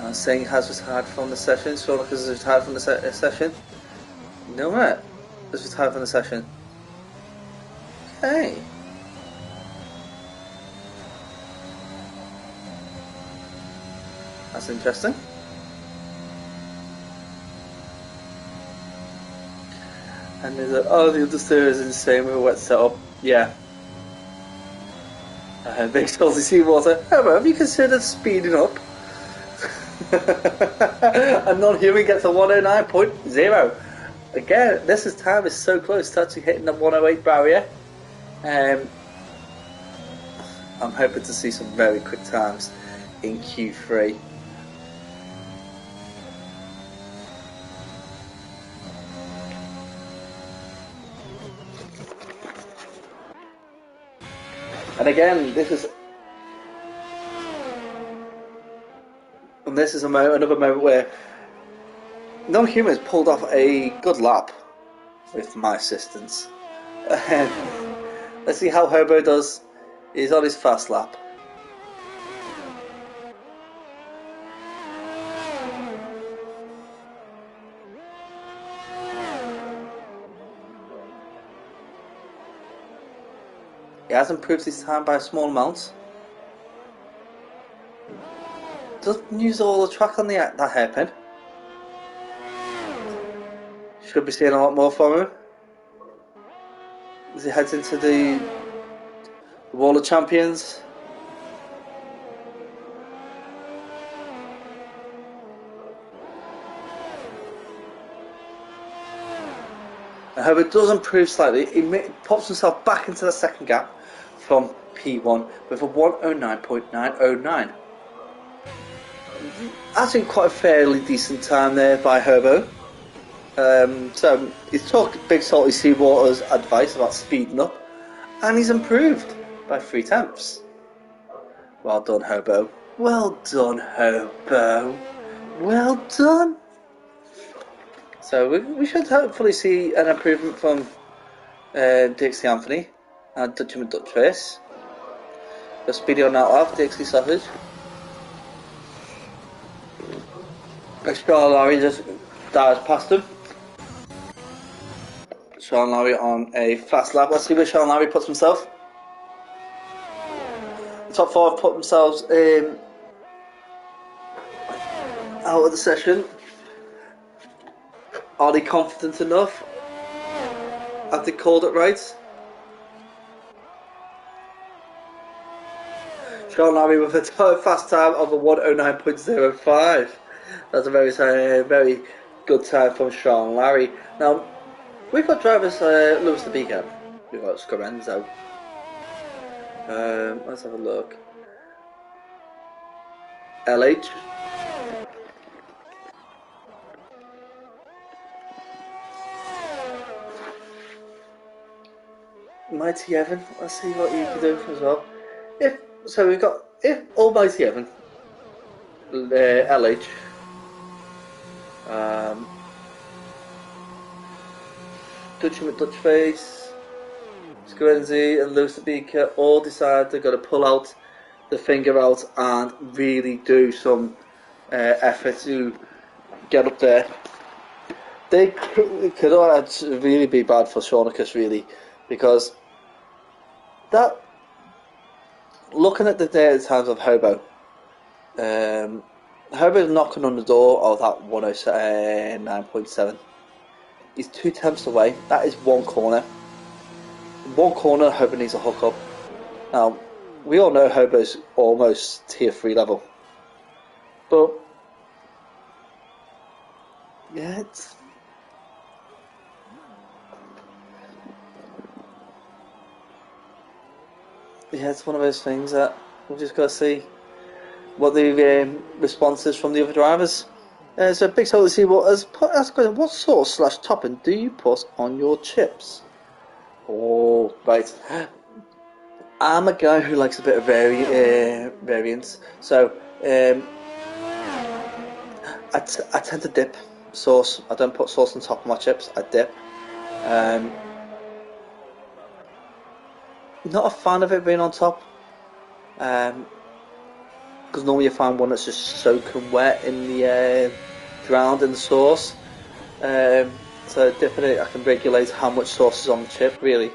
I'm saying has retired from the session. Sure, because has retired from the session. No, mate. Has retired from the session. Okay. That's interesting. And there's like, oh, the other steer is insane with a wet setup. Yeah. Big salty seawater. However, have you considered speeding up? And non-human gets a 109.0. Again, this time is so close to actually hitting the 108 barrier. I'm hoping to see some very quick times in Q3. And again, this is another moment where non-humans pulled off a good lap with my assistance. Let's see how Herbo does. He's on his fast lap. He has improved his time by a small amount. Doesn't use all the track on that hairpin. Should be seeing a lot more from him as he heads into the Wall of Champions. And Herbert does improve slightly. He pops himself back into the second gap from P1 with a 109.909. Actually quite a fairly decent time there by Herbo. So he's took Big Salty Seawater's advice about speeding up, and he's improved by 3/10. Well done, Herbo. Well done, Herbo. Well done. So we should hopefully see an improvement from Dixie Anthony and Dutchman Dutchface. The speedy on that off, Dixie Sausage. Sean Larry just dives past him. Sean Larry on a fast lap. Let's see where Sean Larry puts himself. The top four have put themselves out of the session. Are they confident enough? Have they called it right? Sean Larry with a fast time of a 109.05. That's a very good time from Sean Larry. Now, we've got drivers Lewis the Beacon. We've got Scorenzo. Let's have a look. LH. Mighty Evan. Let's see what you can do as well. We've got if Almighty Evan, LH, um, Dutchy McDutchface, Squenzy, and Lucy Beaker all decide they're going to pull out the finger out and really do some effort to get up there. They could really be bad for Shaunicus, really, because that looking at the times of Hobo, Hobo's knocking on the door of that 109.7. He's 2 tenths away. That is one corner. One corner, Hobo needs a hook up. Now, we all know Hobo's almost tier 3 level. But, yeah, it's one of those things that we've just got to see what the response is from the other drivers. So big soul to see what sauce / topping do you put on your chips? Oh, right. I'm a guy who likes a bit of variance, so I tend to dip sauce. I don't put sauce on top of my chips. I dip. Not a fan of it being on top, because normally you find one that's just soaking wet in the drowned in the sauce. So dipping it, I can regulate how much sauce is on the chip, really.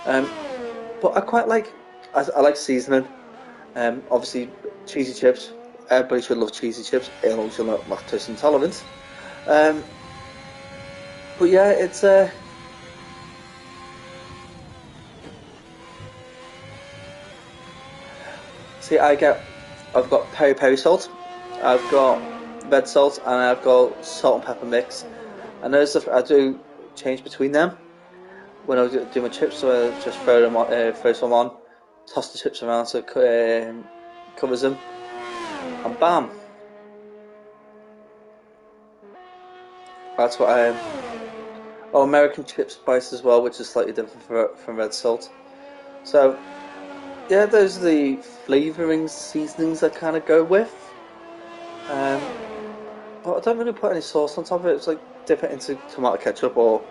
But I quite like, I like seasoning. Obviously, cheesy chips. Everybody should love cheesy chips, and also not lactose intolerant. But yeah, it's see, I've got peri salt, I've got red salt, and I've got salt and pepper mix. And I do change between them when I do my chips, so I just throw some on, toss the chips around so it covers them, and bam. That's what I am. Oh, American chip spice as well, which is slightly different from red salt. So, yeah, those are the flavorings, seasonings I kind of go with. But I don't really put any sauce on top of it. It's like dip it into tomato ketchup or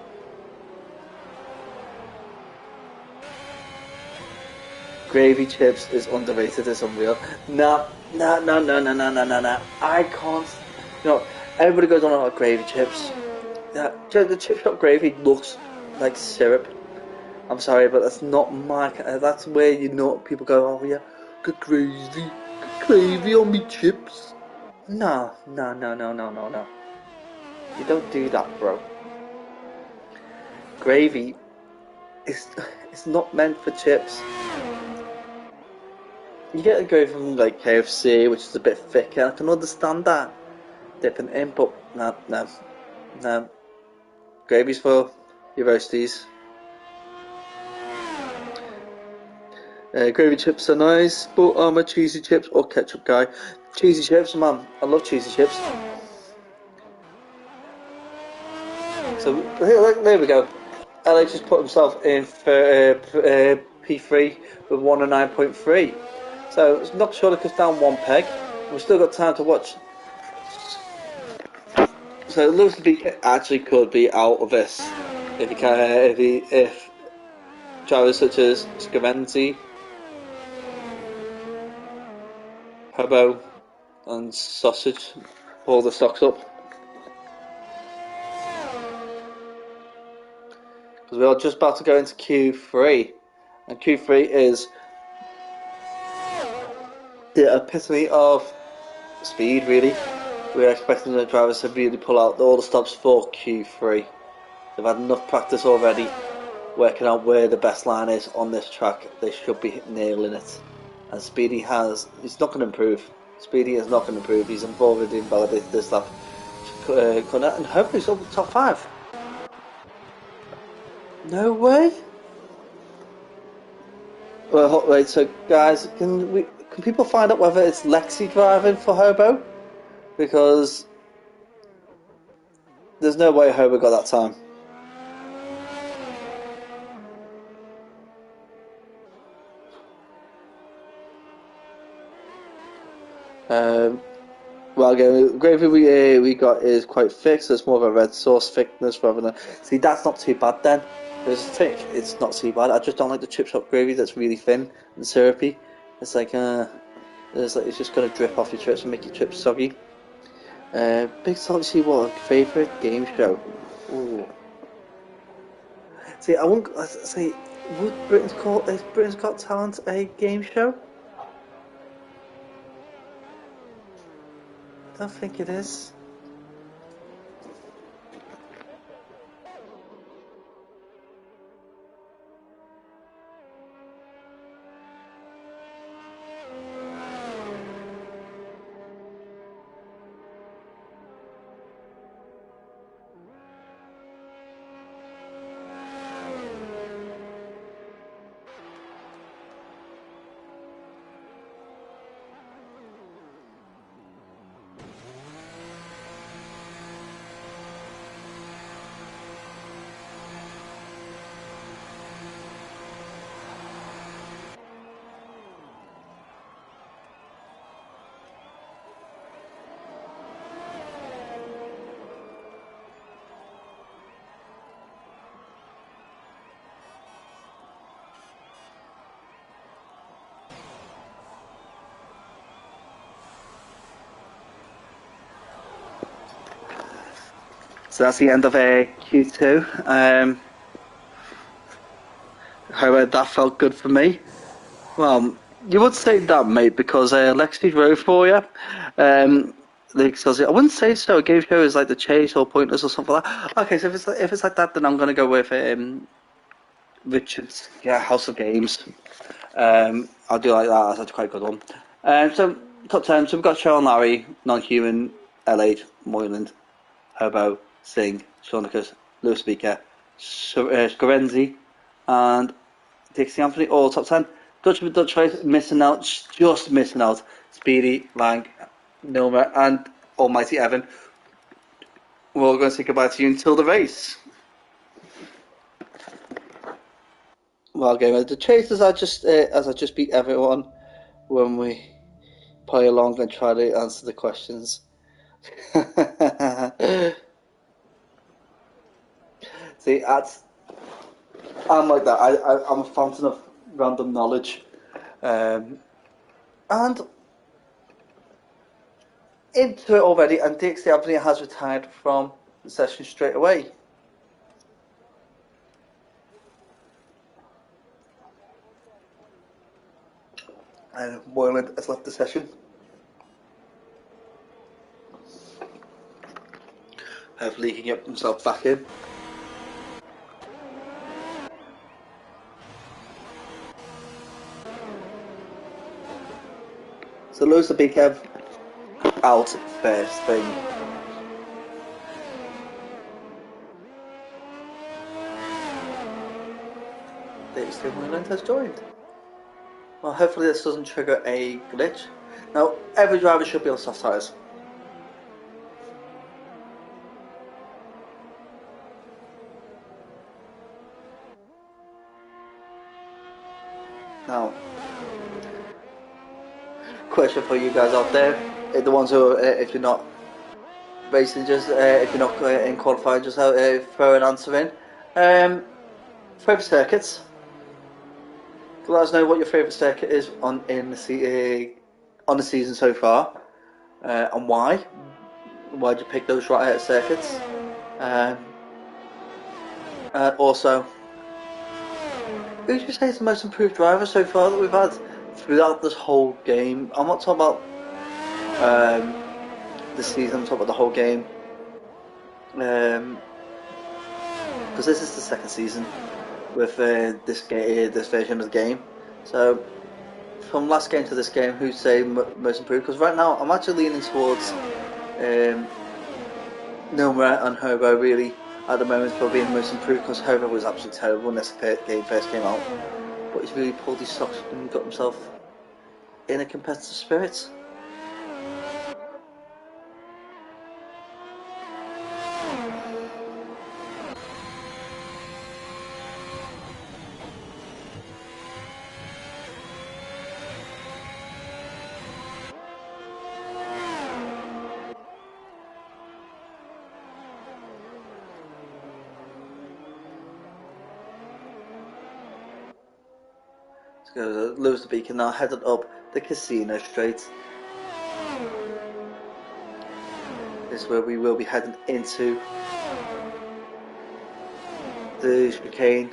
gravy chips is underrated. It's unreal. No. I can't. You know, everybody goes on about gravy chips. The chip shop gravy looks like syrup. I'm sorry, but that's not my. That's where people go. Oh yeah, good gravy on me chips. No. You don't do that, bro. Gravy is it's not meant for chips. You get a gravy from like KFC, which is a bit thicker. I can understand that dipping in, but no. Gravy's for your roasties. Gravy chips are nice, but I'm a cheesy chips or ketchup guy. Cheesy chips, man. I love cheesy chips. So there we go. Alex just put himself in for P3 with 109.3. So it's not sure to cut down one peg. We've still got time to watch. So Lewis Beaker actually could be out of this if drivers such as Scavenzi, Hobo, and Sausage pull the stocks up. Because we are just about to go into Q3, and Q3 is the epitome of speed, really. We're expecting the drivers to really pull out all the stops for Q3. They've had enough practice already working out where the best line is on this track. They should be nailing it. And Speedy he's not going to improve. Speedy is not going to improve. He's already invalidated this lap. And hopefully he's over the top 5. No way. Well, wait, so guys, can people find out whether it's Lexi driving for Hobo? Because there's no way Hobo got that time. Um, well, again, the gravy we got is quite thick, so it's more of a red sauce thickness rather than. See, that's not too bad then. It's thick, it's not too bad. I just don't like the chip shop gravy that's really thin and syrupy. It's like it's just gonna drip off your chips and make your chips soggy. Big salty seawater favorite game show. Ooh. See, I won't say. Would is Britain's Got Talent a game show? I don't think it is. So that's the end of Q2. However, that felt good for me. Well, you would say that, mate, because Lexi drove for you. Because I wouldn't say so. A game show is like The Chase or Pointless or something like that. Okay, so if it's like that, then I'm gonna go with Richard's House of Games. I'll do like that. That's quite a good one. So top 10. So we've got Cheryl and Larry, Non-Human, LH, Moyland, Herbo, Singh, Sonicus, Lewis Speaker, Scorenzi, and Dixie Anthony, all top 10. Dutch with Dutch race, missing out, just missing out. Speedy, Lang, Nilmer, and Almighty Evan. We're all going to say goodbye to you until the race. Well, game of the chasers, as I just beat everyone when we play along and try to answer the questions. See, I'm like that. I'm a fountain of random knowledge, and into it already. And Dixie Anthony has retired from the session straight away. And Moyland has left the session. Hopefully he can get himself back in. So Lewis the Big Kev out first thing. Dixie Moyland has joined. Well, hopefully this doesn't trigger a glitch. Now, every driver should be on soft tyres. Now, question for you guys out there, the ones who, if you're not racing, just if you're not in qualifying, just throw an answer in. Favourite circuits? Let us know what your favourite circuit is on the season so far, and why. Why did you pick those circuits? And also, who would you say is the most improved driver so far that we've had throughout this whole game? I'm not talking about this season, I'm talking about the whole game. Because this is the second season with this version of the game. So from last game to this game, who'd say most improved? Because right now I'm actually leaning towards Nilmer and Herbo really at the moment for being most improved, because Herbo was absolutely terrible when this game first came out. But he's really pulled his socks up and got himself in a competitive spirit. Let's go to Lewis the Beacon now, headed up the casino straight. This is where we will be heading into the chicane.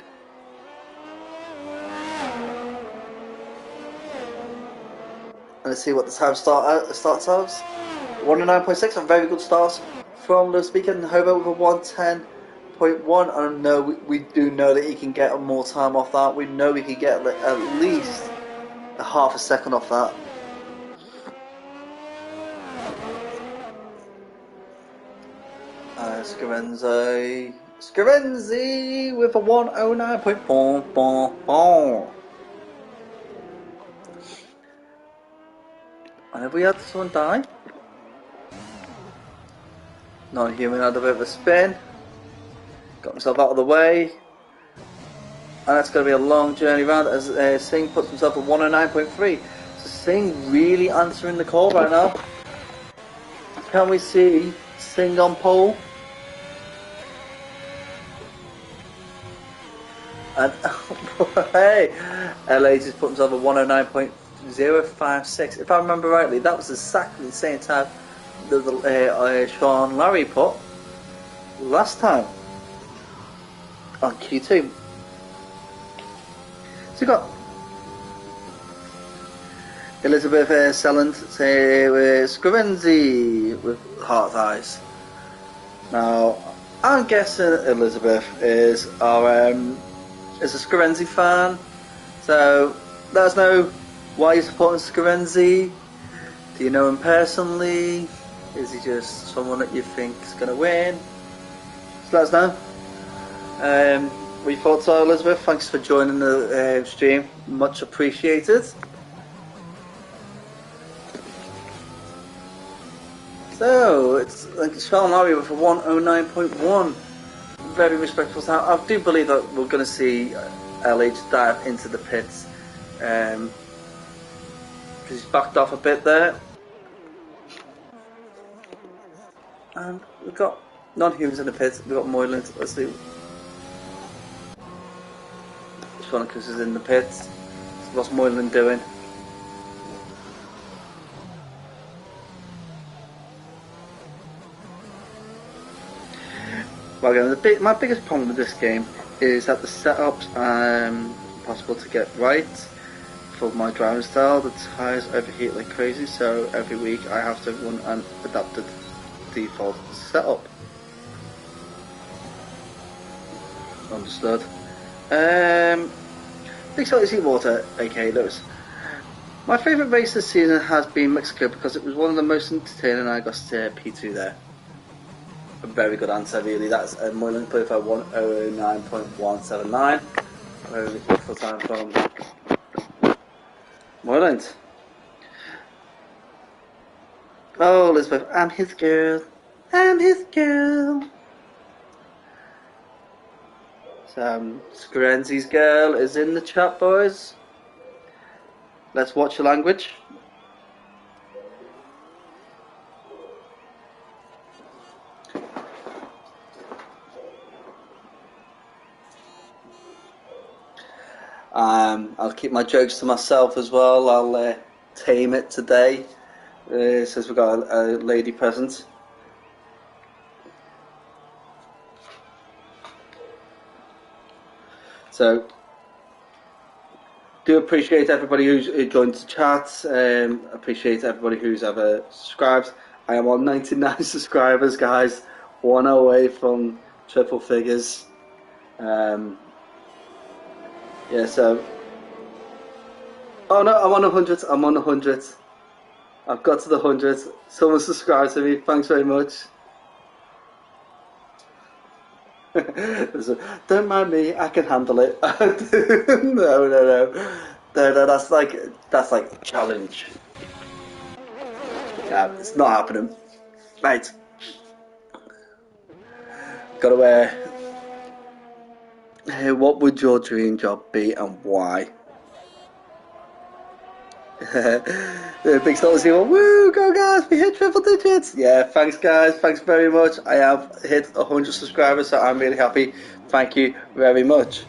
And let's see what the time starts out. 109.6, a very good start from Lewis the Beacon. Hobo with a 110.1. I know we do know that he can get more time off that. We know we can get at least a half a second off that. Scarenzi with a 109.4. And have we had someone die? Non-human had a bit of a spin. Got himself out of the way. And that's going to be a long journey round as Singh puts himself at 109.3. So Singh really answering the call right now. Can we see Singh on pole? And hey, LA just put himself at 109.056. If I remember rightly, that was exactly the same time that Sean Larry put last time on Q2. So we got Elizabeth Selland with Scarenzi with heart eyes. Now, I'm guessing Elizabeth is a Scarenzi fan, so let us know why you're supporting Scarenzi. Do you know him personally? Is he just someone that you think is going to win? So let us know. What your thoughts are, Elizabeth? Thanks for joining the stream, much appreciated. So it's like Sean Larry with a 109.1. Very respectful sound. I do believe that we're going to see LH dive into the pits because he's backed off a bit there. And we've got non-humans in the pits. We've got Moyland. Let's see. Schwanicus is in the pits. What's Moyland doing? Well, again, my biggest problem with this game is that the setups impossible to get right for my driving style. The tyres overheat like crazy, so every week I have to run an adapted default setup. Understood. Big Salty Seawater, aka Lewis. My favourite race this season has been Mexico because it was one of the most entertaining. I got P2 there. A very good answer, really. That's Moyland qualified 109.179. Very respectful time from Moyland. Oh, Elizabeth, I'm his girl. I'm his girl. So, Scarenzi's girl is in the chat, boys. Let's watch the language. I'll keep my jokes to myself as well. I'll tame it today. Since we've got a lady present. So, do appreciate everybody who's joined the chat. Appreciate everybody who's ever subscribed. I am on 99 subscribers, guys. One away from triple figures. Yeah, so... Oh no, I'm on 100. I'm on 100. I've got to the 100. Someone subscribed to me. Thanks very much. Don't mind me. I can handle it. No. That's like a challenge. Yeah, it's not happening. Right. Gotta wear. Hey, what would your dream job be and why? Big Salty Sea, woo, go guys, we hit triple digits. Yeah, thanks guys, thanks very much. I have hit 100 subscribers, so I'm really happy. Thank you very much.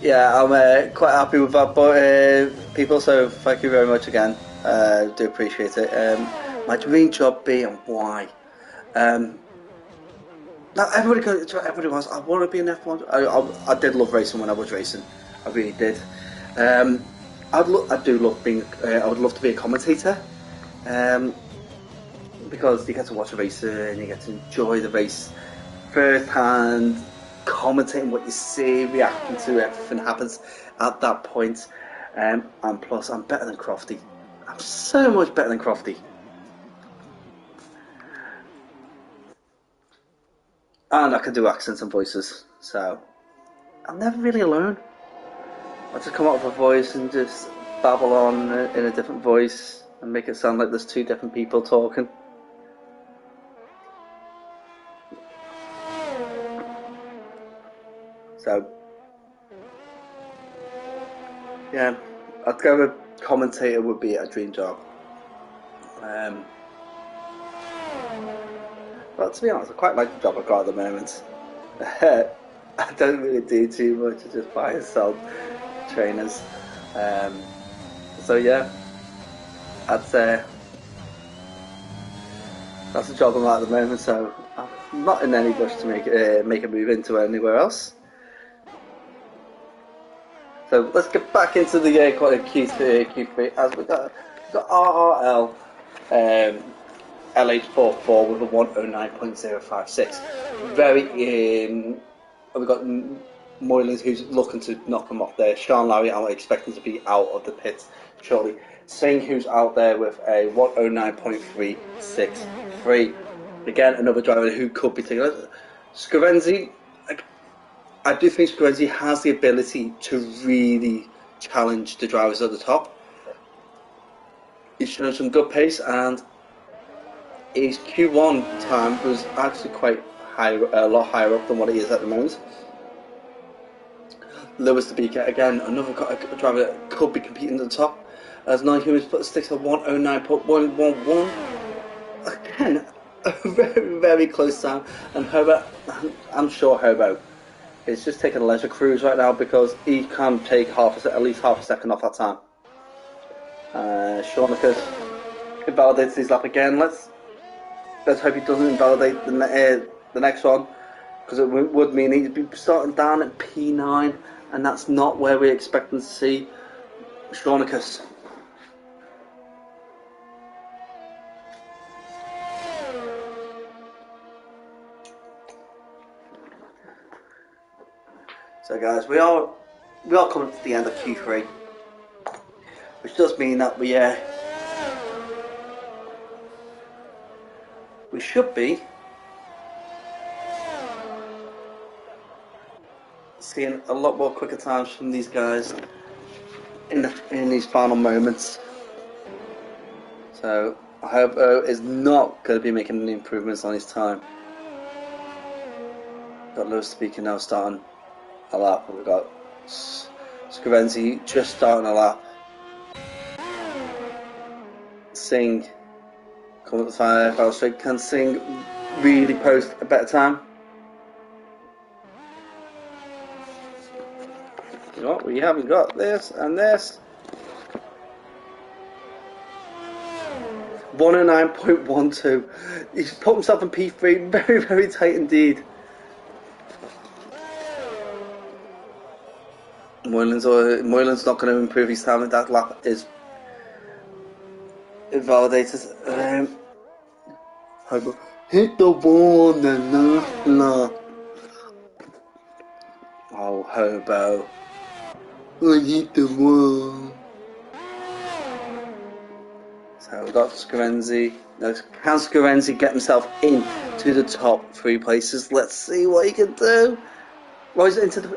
Yeah, I'm quite happy with that. But people, so thank you very much again. Do appreciate it. My dream job be and why? Now everybody goes. Everybody wants. I want to be an F1. I did love racing when I was racing. I really did. I do love being. I would love to be a commentator. Um, because you get to watch a race and you get to enjoy the race firsthand, commentating what you see, reacting to everything that happens at that point. And plus, I'm better than Crofty. I'm so much better than Crofty. And I can do accents and voices, so I'm never really alone. I just come up with a voice and just babble on in a different voice and make it sound like there's two different people talking. So, yeah, I'd go with commentator would be a dream job. Well, to be honest, I quite like the job I've got at the moment. I don't really do too much, I just buy and sell trainers. So yeah, I'd say that's the job I'm at the moment, so I'm not in any rush to make a move into anywhere else. So let's get back into the Q3 as we've got RRL LH44 with a 109.056. We've got Moylan's who's looking to knock him off there. Sean Lowry, I'm expecting to be out of the pits shortly. Singh, who's out there with a 109.363. Again, another driver who could be taking it. Scarenzi, I do think Scarenzi has the ability to really challenge the drivers at the top. He's shown some good pace, and his Q1 time was actually quite high, a lot higher up than what it is at the moment. Lewis the Beaker, again, another driver that could be competing at the top. As non-humans put the sticks at 109.111. Again, a very, very close time. And Herbert, I'm sure Herbert is just taking a leisure cruise right now because he can take at least half a second off that time. Shawnikas invalidates his lap again. Let's hope he doesn't invalidate the next one, because it would mean he'd be starting down at P9, and that's not where we're expecting to see Shawnikas. So guys, we are coming to the end of Q3, which does mean that we should be seeing a lot more quicker times from these guys in these final moments. So I hope is not going to be making any improvements on his time. Got Lewis speaking now starting a lap. We've got Scarenzi just starting a lap. Singh coming up the final straight. Can Singh really post a better time? You know what? We haven't got this and this. 109.12. He's put himself in P3. Very, very tight indeed. Moylan's not going to improve his time. That lap is invalidated. Hit the wall, no. Oh, Hobo. I hit the wall. So we've got Scarenzi. Now, can Scarenzi get himself into the top 3 places? Let's see what he can do. Well, he's gone into the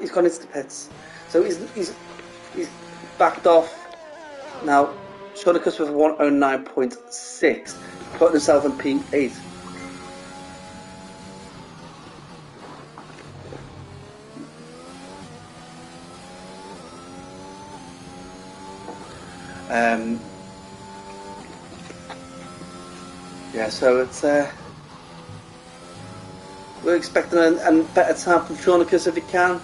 pits. So he's backed off. Now, Shawnikas with 109.6, putting himself in P8. Yeah, so it's we're expecting a better time from Shawnikas if he can.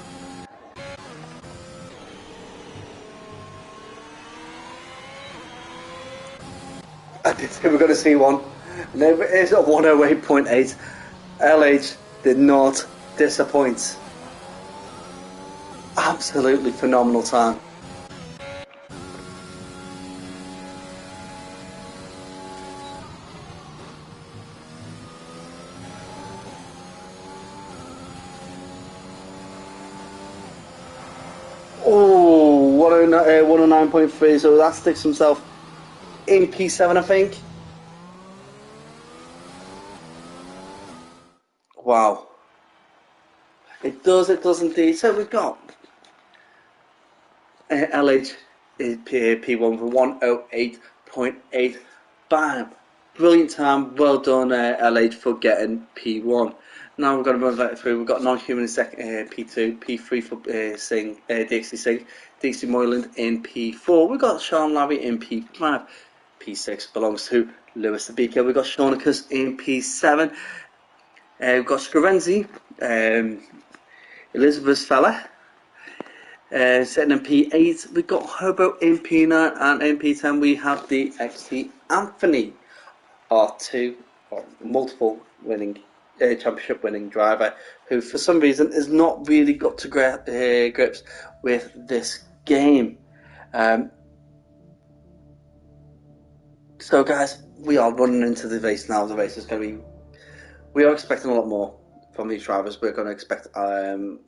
So we're going to see one. And there it is at 108.8. LH did not disappoint. Absolutely phenomenal time. Oh, 109.3, so that sticks himself in P7, I think. Wow. It does indeed. So we've got LH is P1 for 108.8. Bam. Brilliant time. Well done, LH, for getting P1. Now we're going to run that through. We've got non-human in second, P2, P3 for Singh, Dixie Singh, Dixie Moyland in P4. We've got Sean Larry in P5. P6 belongs to Lewis Sabika. We've got Shaunicus in P7. We've got Scarenzi, Elizabeth Fella, sitting in P8. We've got Hobo in P9, and in P10 we have the XT Anthony, R2, or multiple winning championship winning driver, who for some reason has not really got to grips with this game. So guys, we are running into the race now. The race is going to be, we are expecting a lot more from these drivers. We're going to expect we're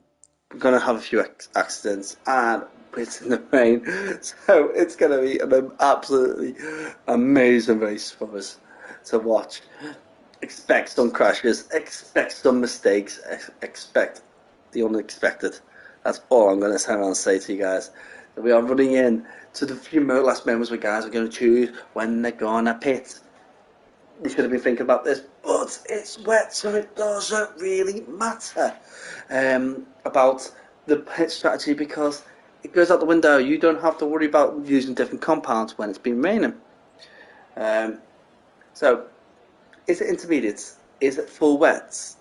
going to have a few accidents, and it's in the rain, so it's going to be an absolutely amazing race for us to watch. Expect some crashes, expect some mistakes, expect the unexpected. That's all I'm going to turn around and say to you guys. So we are running in to the few last moments where guys are going to choose when they're going to pit. You should have been thinking about this, but it's wet, so it doesn't really matter about the pit strategy, because it goes out the window. You don't have to worry about using different compounds when it's been raining. So, is it intermediates? Is it full wets?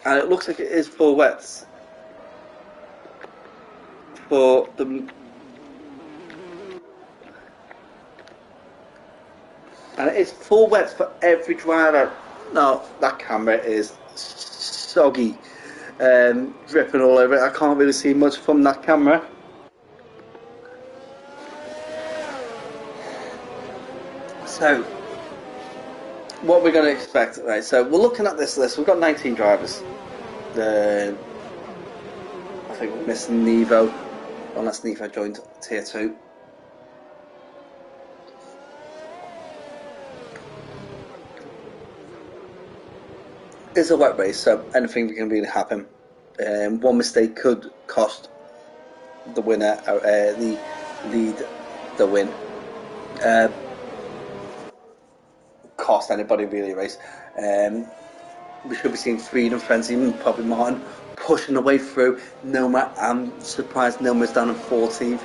And it looks like it is full wets for the. And it is full wets for every driver. Now, that camera is soggy, dripping all over it. I can't really see much from that camera. So, what we're going to expect, right? So, we're looking at this list. We've got 19 drivers. I think we're missing Nevo, unless Nevo joined Tier 2. It's a wet race, so anything can really happen. One mistake could cost the winner, the lead, the win. Cost anybody really a race. We should be seeing Freedom, Frenzy, and probably Martin pushing the way through. Noma, I'm surprised Noma's down in 14th.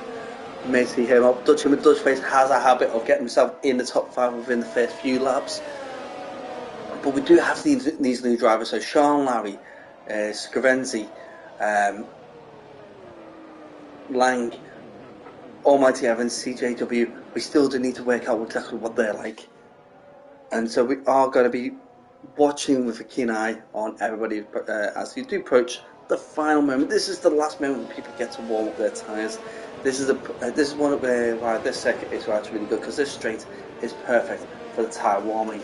May see him up. Dutchman with Dutchface has a habit of getting himself in the top 5 within the first few laps. But we do have these new drivers, so Sean Larry, Scarenzi, Lang, Almighty Evans, CJW. We still do need to work out exactly what they're like. And so we are going to be watching with a keen eye on everybody as you do approach the final moment. This is the last moment when people get to warm up their tyres. This is one of why this circuit is actually really good, because this straight is perfect for the tyre warming.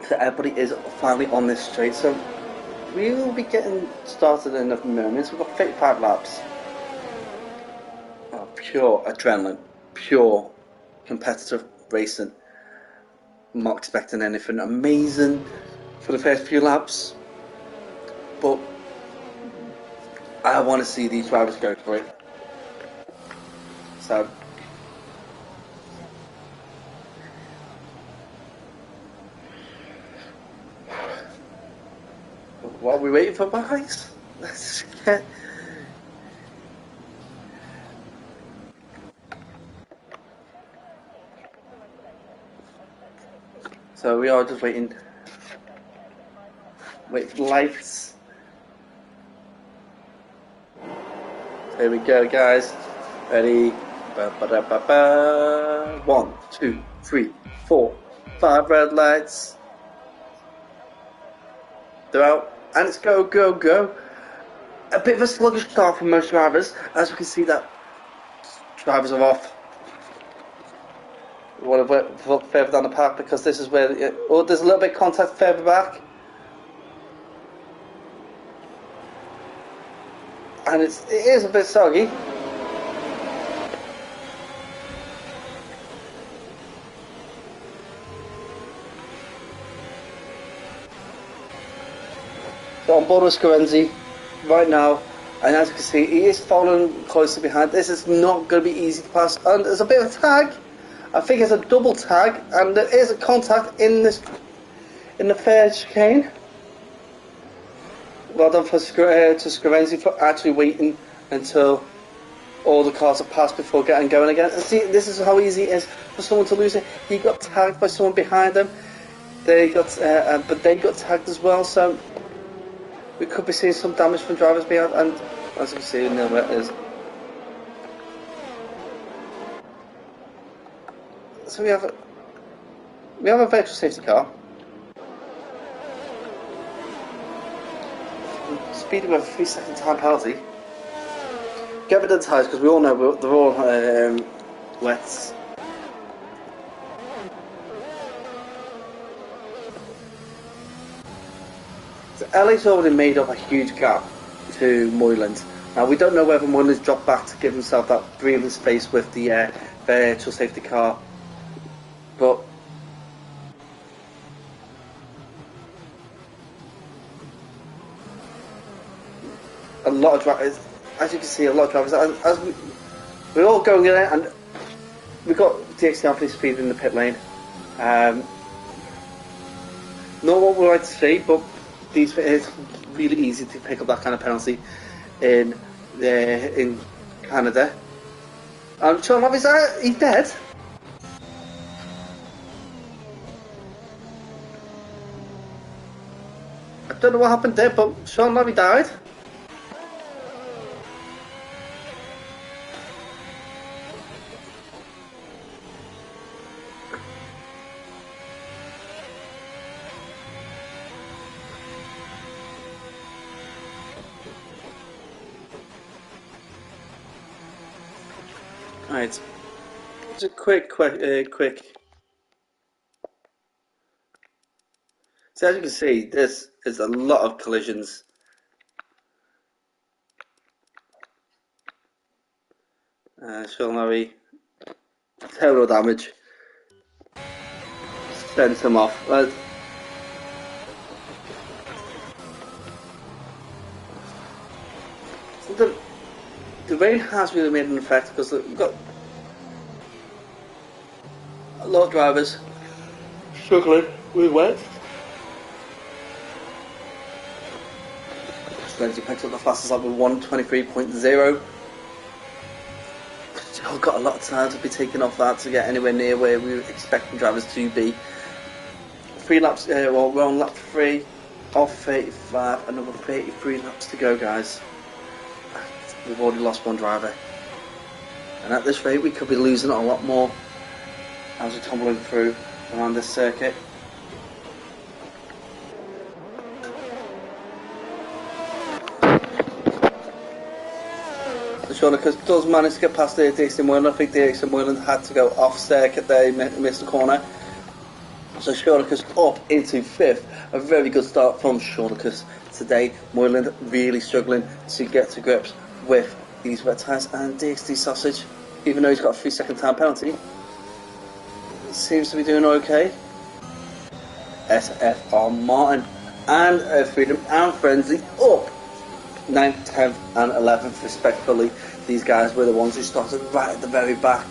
So everybody is finally on this straight. So we will be getting started in a few moments. We've got 55 laps. Oh, pure adrenaline, pure competitive racing. I'm not expecting anything amazing for the first few laps, but I want to see these drivers go for it. So what are we waiting for, guys? Let's get. So we are just waiting. Wait for the lights. Here we go, guys. Ready, Ba-ba-da-ba-ba. 1, 2, 3, 4, 5 red lights. They're out, and it's go, go, go. A bit of a sluggish start for most drivers. As we can see, that drivers are off. We want to look further down the path because this is where there's a little bit of contact further back, and it is a bit soggy. So on board with Scarenzi right now, and as you can see, he is following closely behind. This is not going to be easy to pass, and there's a bit of a tag. I think it's a double tag, and there is a contact in the third chicane. Well done to Scarenzi for actually waiting until all the cars are passed before getting going again. And see, this is how easy it is for someone to lose it. He got tagged by someone behind them. But they got tagged as well. So we could be seeing some damage from drivers behind. And as you can see, there it is. So we have a virtual safety car. Speeding with a 3-second time penalty. Get rid of the tyres because we all know they're all wet. So LA's already made up a huge gap to Moyland. Now we don't know whether Moyland's dropped back to give himself that breathing space with the virtual safety car, but a lot of drivers, as you can see, a lot of drivers, as we're all going in there, and we've got DXT Anthony speed in the pit lane. Not what we like to see, but it's really easy to pick up that kind of penalty in Canada. Sean Love, he's dead? I don't know what happened there, but Sean Levy died. Right, just a quick. So as you can see, this is a lot of collisions. Sean Levy, terrible damage. Sends him off. So the rain has really made an effect because we've got a lot of drivers struggling with wet. Spencer picks up the fastest lap with 1:23.0. Still got a lot of time to be taken off that to get anywhere near where we were expecting drivers to be. 3 laps, well, we're on lap 3 of 35, another 33 laps to go, guys. We've already lost one driver, and at this rate we could be losing a lot more as we're tumbling through around this circuit. The Shonicus does manage to get past the DXT Moyland. I think the DXT Moyland had to go off circuit there, he missed the corner. So Shonicus up into 5th. A very good start from Shonicus today. Moyland really struggling to get to grips with these wet tyres, and DXT Sausage, even though he's got a 3-second time penalty, seems to be doing okay. SFR Martin and Freedom and Frenzy up 9th, 10th and 11th respectively. These guys were the ones who started right at the very back.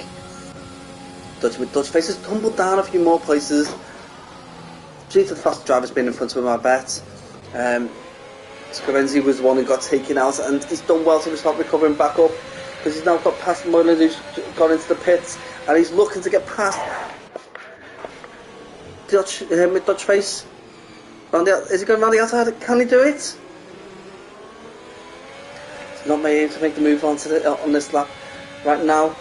Dutch Faces tumbled down a few more places due to the fast drivers being in front of him, I bet. Scarenzi was the one who got taken out, and he's done well to start recovering back up because he's now got past Moyland, who's gone into the pits, and he's looking to get past Dutch Face. Is he going around the outside? Can he do it? He's not able to make the move on this lap right now.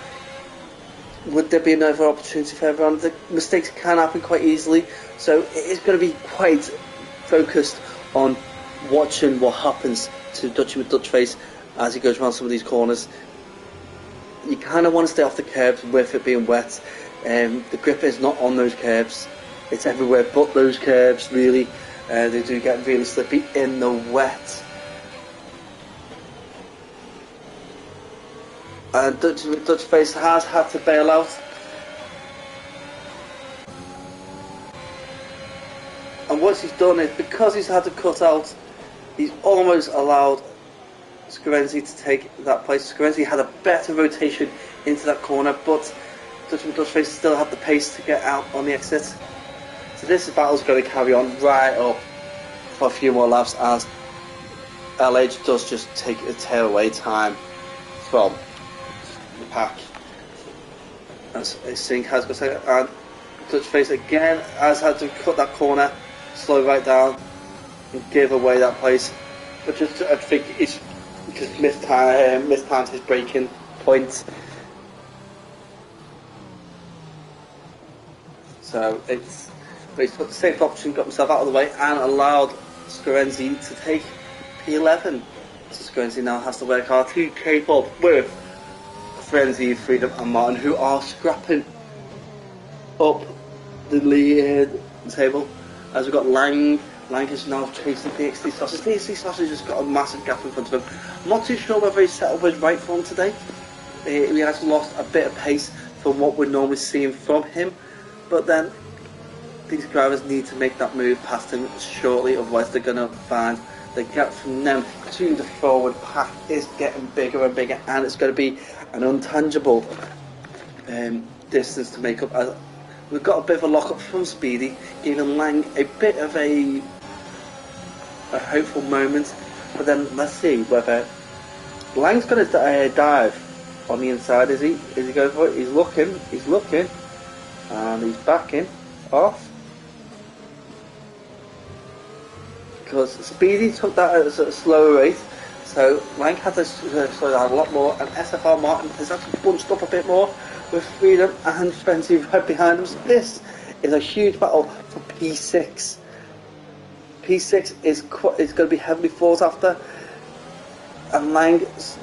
would there be another opportunity for everyone? The mistakes can happen quite easily, so it is going to be quite focused on watching what happens to Dutchy McDutchface as he goes around some of these corners. You kind of want to stay off the curbs with it being wet. The grip is not on those curbs, it's everywhere but those curbs, really. They do get really slippy in the wet. And Dutchface has had to bail out. And what he's done is, because he's had to cut out, he's almost allowed Scarenzi to take that place. Scarenzi had a better rotation into that corner, but Dutchface still had the pace to get out on the exit. So this battle's going to carry on right up for a few more laps as LH does just take a tearaway time from the pack. As Singh has got to, and Dutchface again has had to cut that corner, slow right down, and give away that place. But just I think he's just mistimed his braking point. So but he's put the safe option, got himself out of the way, and allowed Scarenzi to take P11. So Scarenzi now has to work hard to keep up with Frenzy, Freedom and Martin, who are scrapping up the lead table. As we've got Lang is now chasing PXT Sausage. PXT Sausage has got a massive gap in front of him. I'm not too sure whether his setup was right for him today. He has lost a bit of pace from what we're normally seeing from him, but then these drivers need to make that move past him shortly, otherwise they're going to find the gap from them to the forward pack is getting bigger and bigger, and it's going to be an untangible distance to make up. We've got a bit of a lock-up from Speedy, giving Lang a bit of a hopeful moment, but then let's see whether Lang's going to dive on the inside. Is he going for it? He's looking, and he's backing off. Because Speedy took that at a slower rate, so Lang had to slow down a lot more, and SFR Martin has actually bunched up a bit more with Freedom and Frenzy right behind him. So this is a huge battle for P6. P6 is going to be heavily fought after, and Lang is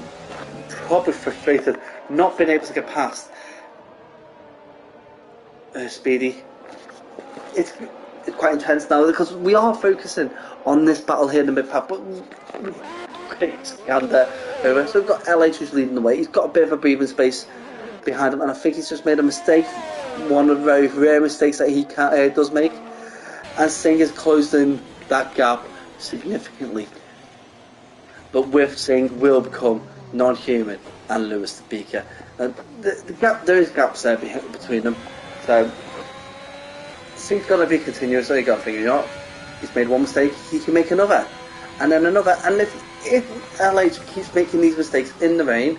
probably frustrated not being able to get past Speedy. It's quite intense now because we are focusing on this battle here in the mid pack, but quick scander over. So we've got LH who's leading the way. He's got a bit of a breathing space behind him, and I think he's just made a mistake, one of the very rare mistakes that he does make, and Singh is closing that gap significantly. But with Singh will become non-human and Lewis the Beaker, and the gap, there is gaps there between them, so Singh's got to be continuous. So you got to think, you know, he's made one mistake, he can make another, and then another, and if LH keeps making these mistakes in the rain,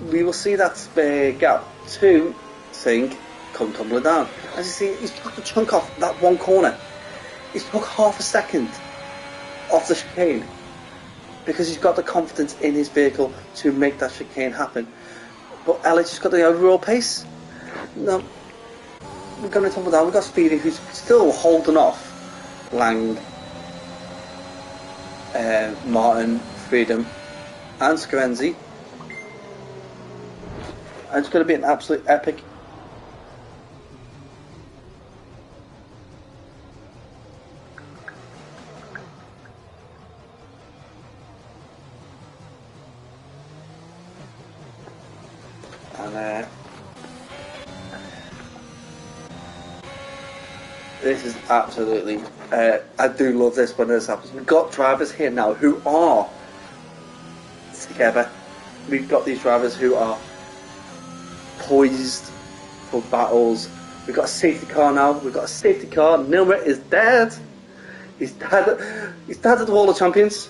we will see that gap to Singh come tumbling down. As you see, he's took a chunk off that one corner. He's took half a second off the chicane because he's got the confidence in his vehicle to make that chicane happen. But LH has got the overall pace. Now, we're going to tumble down. We've got Speedy who's still holding off Lang, Martin, Freedom and Scarenzi. And it's going to be an absolute epic. And this is absolutely, I do love this when this happens. We've got drivers here now who are together. We've got these drivers who are poised for battles. We've got a safety car now. We've got a safety car. Nilmer is dead. He's dead at the Wall of Champions.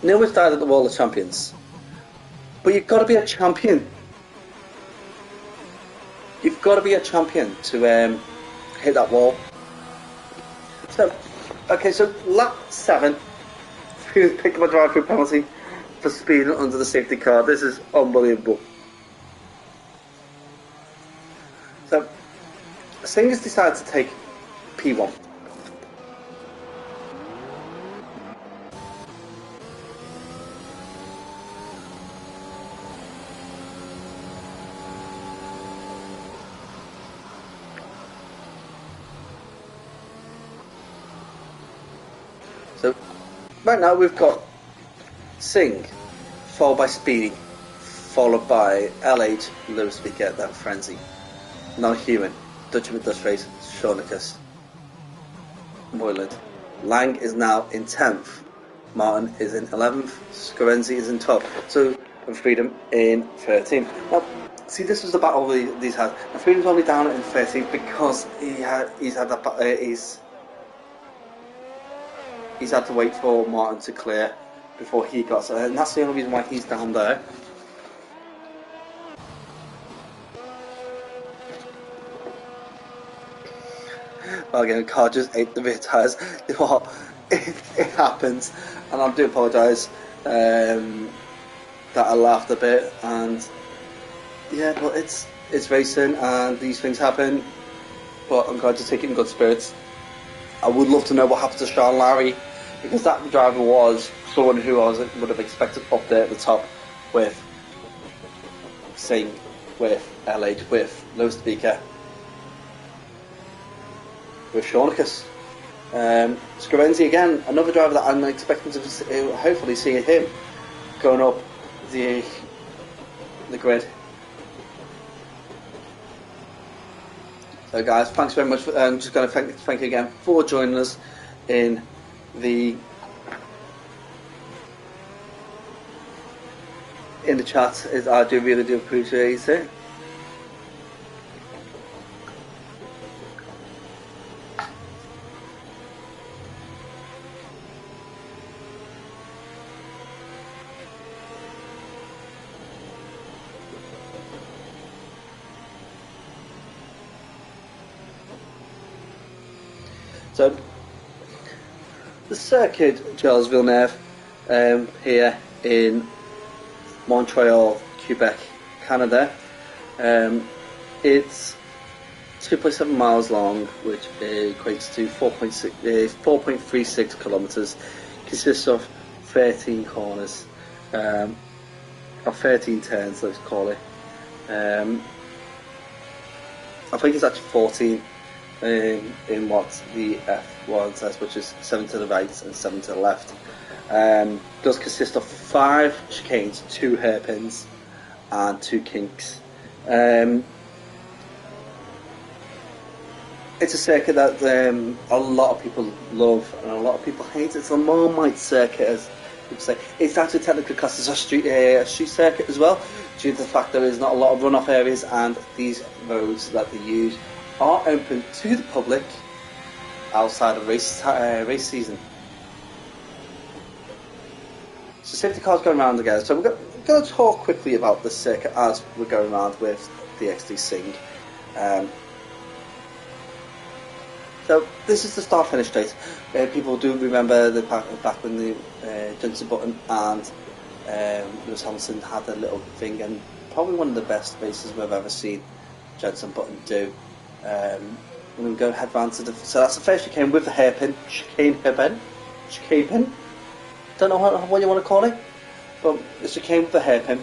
Nilmer's died at the Wall of Champions. But you've got to be a champion You've got to be a champion to hit that wall. So, okay, so lap 7, pick up a drive-through penalty for speeding under the safety car. This is unbelievable. So, Singh has decided to take P1. So, right now we've got Singh, followed by Speedy, followed by LH, Lewis Speaker, then Frenzy. Now Human, Dutchman with Dutch Race, Shawnicus, Moyland. Lang is now in 10th. Martin is in 11th. Scorenzi is in 12th. So, and Freedom in 13th. Now, see, this was the battle these had. And Freedom's only down in 13th because he's had to wait for Martin to clear before he got, and that's the only reason why he's down there. Well, again, the car just ate the rear tyres. You know what? It happens, and I do apologise that I laughed a bit. And yeah, but it's racing, and these things happen. But I'm glad to take it in good spirits. I would love to know what happened to Sean Larry, because that driver was someone who I would have expected up there at the top with Singh, with LH, with Lewis Speaker, with Shawnicus. Scorenzi again, another driver that I'm expecting to hopefully see him going up the grid. So guys, thanks very much. I'm just going to thank you again for joining us in the chat. I really do appreciate it. So, the circuit Charles Villeneuve here in Montreal, Quebec, Canada. It's 2.7 miles long, which equates to 4.36 kilometres. Consists of 13 corners, or 13 turns, let's call it. I think it's actually 14 in what the F1 says, which is 7 to the right and 7 to the left. Does consist of 5 chicanes, 2 hairpins and 2 kinks. It's a circuit that a lot of people love and a lot of people hate. It's a Marmite circuit, as people say. It's actually technically classed as a street circuit as well, due to the fact there is not a lot of runoff areas, and these roads that they use are open to the public outside of race season. So safety cars going around together. So we're going to talk quickly about the circuit as we're going around with the XD Singh. So this is the start-finish straight. People do remember the back when the Jenson Button and Lewis Hamilton had a little thing, and probably one of the best races we've ever seen Jenson Button do. We're going to go head round to so that's the first chicane with the chicane pin. Don't know what you want to call it, but the chicane with the hairpin.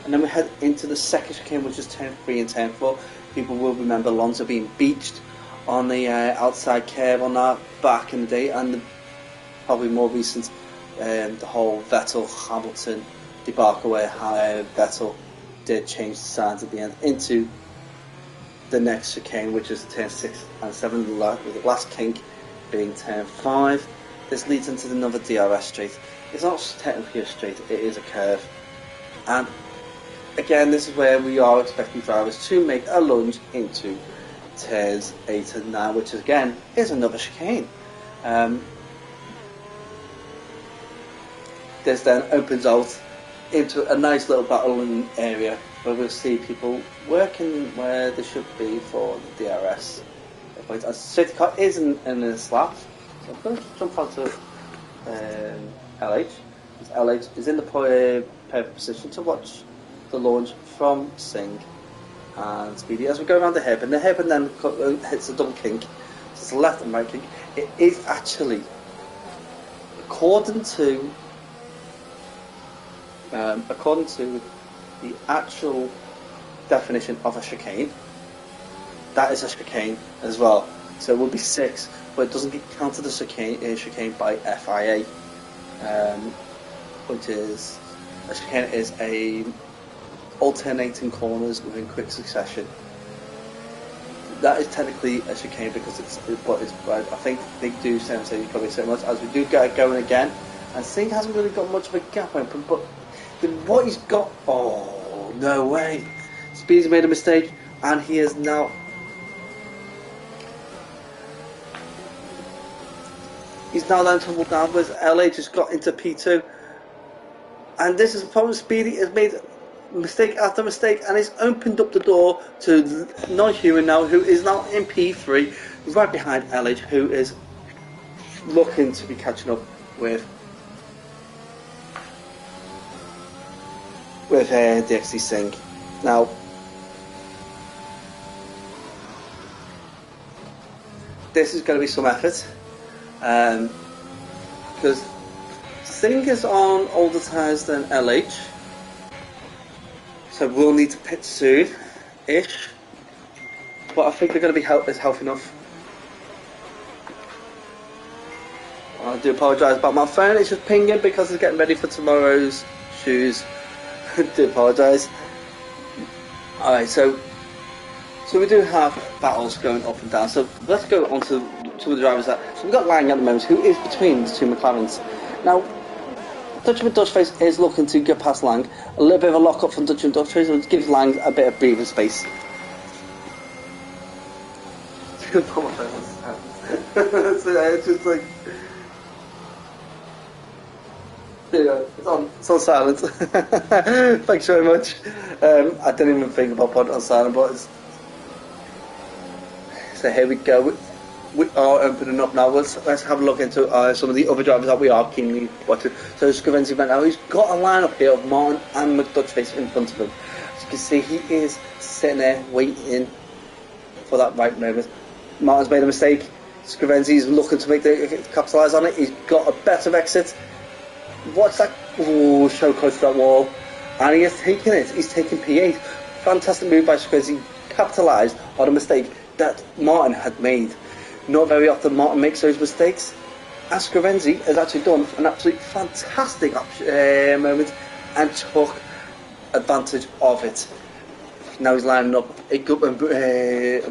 And then we head into the second chicane, which is turn 3 and turn 4. People will remember Alonso being beached on the outside curve on that back in the day, and probably more recent, the whole Vettel-Hamilton debacle where Vettel did change the signs at the end into the next chicane, which is turn 6 and 7, with the last kink being turn 5. This leads into another DRS straight. It's not technically a straight, it is a curve. And again, this is where we are expecting drivers to make a lunge into turns 8 and 9, which again is another chicane. This then opens out into a nice little battling area where we'll see people working where they should be for the DRS. A safety car is in a slap, so I'm going to jump onto LH. LH is in the perfect position to watch the launch from Singh and Speedy as we go around the hairpin. The hairpin then hits a double kink, so it's a left and right kink. It is actually, according to the actual definition of a chicane, that is a chicane as well. So it will be 6, but it doesn't get counted as chicane by FIA, which is a chicane is a alternating corners within quick succession. That is technically a chicane because I think they do say you probably so much as we do get going again, and Singh hasn't really got much of a gap open, but what he's got, oh no way, Speed's made a mistake and he is now then tumbled downwards. LA just got into P2, and this is the problem. Speedy has made mistake after mistake and he's opened up the door to non-human now, who is now in P3 right behind LH, who is looking to be catching up with DXT Singh. Now this is going to be some effort, because Singh is on older tyres than LH, so we'll need to pit soon-ish, but I think they're going to be healthy enough. I do apologise about my phone, it's just pinging because it's getting ready for tomorrow's shoes. I do apologise. Alright, so we do have battles going up and down, so let's go on to two of the drivers. So we've got Lang at the moment, who is between the two McLarens. Now, Dutchman Dutchface is looking to get past Lang. A little bit of a lock up from Dutchman Dutchface, which gives Lang a bit of breathing space. It's just like, it's on silent. Thanks very much. I didn't even think about putting it on silent, but so here we go. We are opening up now. Let's have a look into some of the other drivers that we are keenly watching. So Scrivenzi right now, he's got a lineup here of Martin and McDutchface in front of him. As you can see, he is sitting there waiting for that right moment. Martin's made a mistake. Scrivenzi's looking to capitalise on it. He's got a better exit. What's that? Oh, so close to that wall. And he has taken it. He's taken P8. Fantastic move by Scrivenzi. Capitalised on a mistake that Martin had made. Not very often Martin makes those mistakes. And Scrivenzi has actually done an absolutely fantastic moment and took advantage of it. Now he's lining up a good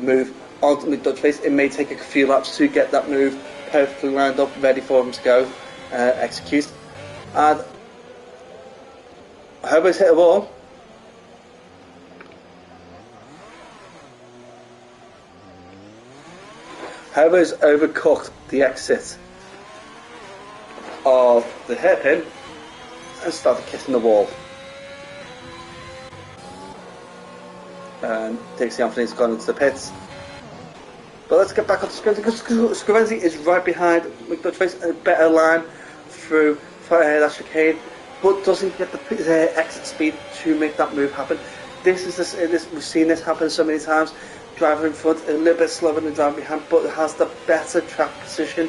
move onto McDutchface. It may take a few laps to get that move perfectly lined up, ready for him to go execute. And Herbert's hit a ball. Herbert's overcooked the exit of the hairpin and started kissing the wall. And Dixie Anthony's gone into the pits. But let's get back up to Scrivenzi, because Scrivenzi is right behind McDutchface, a better line through that chicane, but doesn't get the exit speed to make that move happen. We've seen this happen so many times. Driver in front, a little bit slower than the driver behind, but has the better track position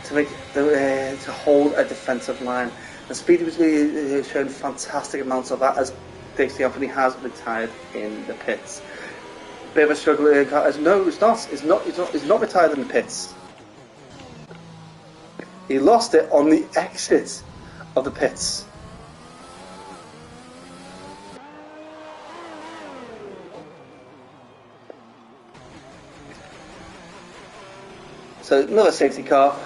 to make to hold a defensive line. And Speedy was really showing fantastic amounts of that, as Dixie Anthony has retired in the pits. Bit of a struggle. No, it's not. It's not retired in the pits. He lost it on the exit of the pits. So another safety car.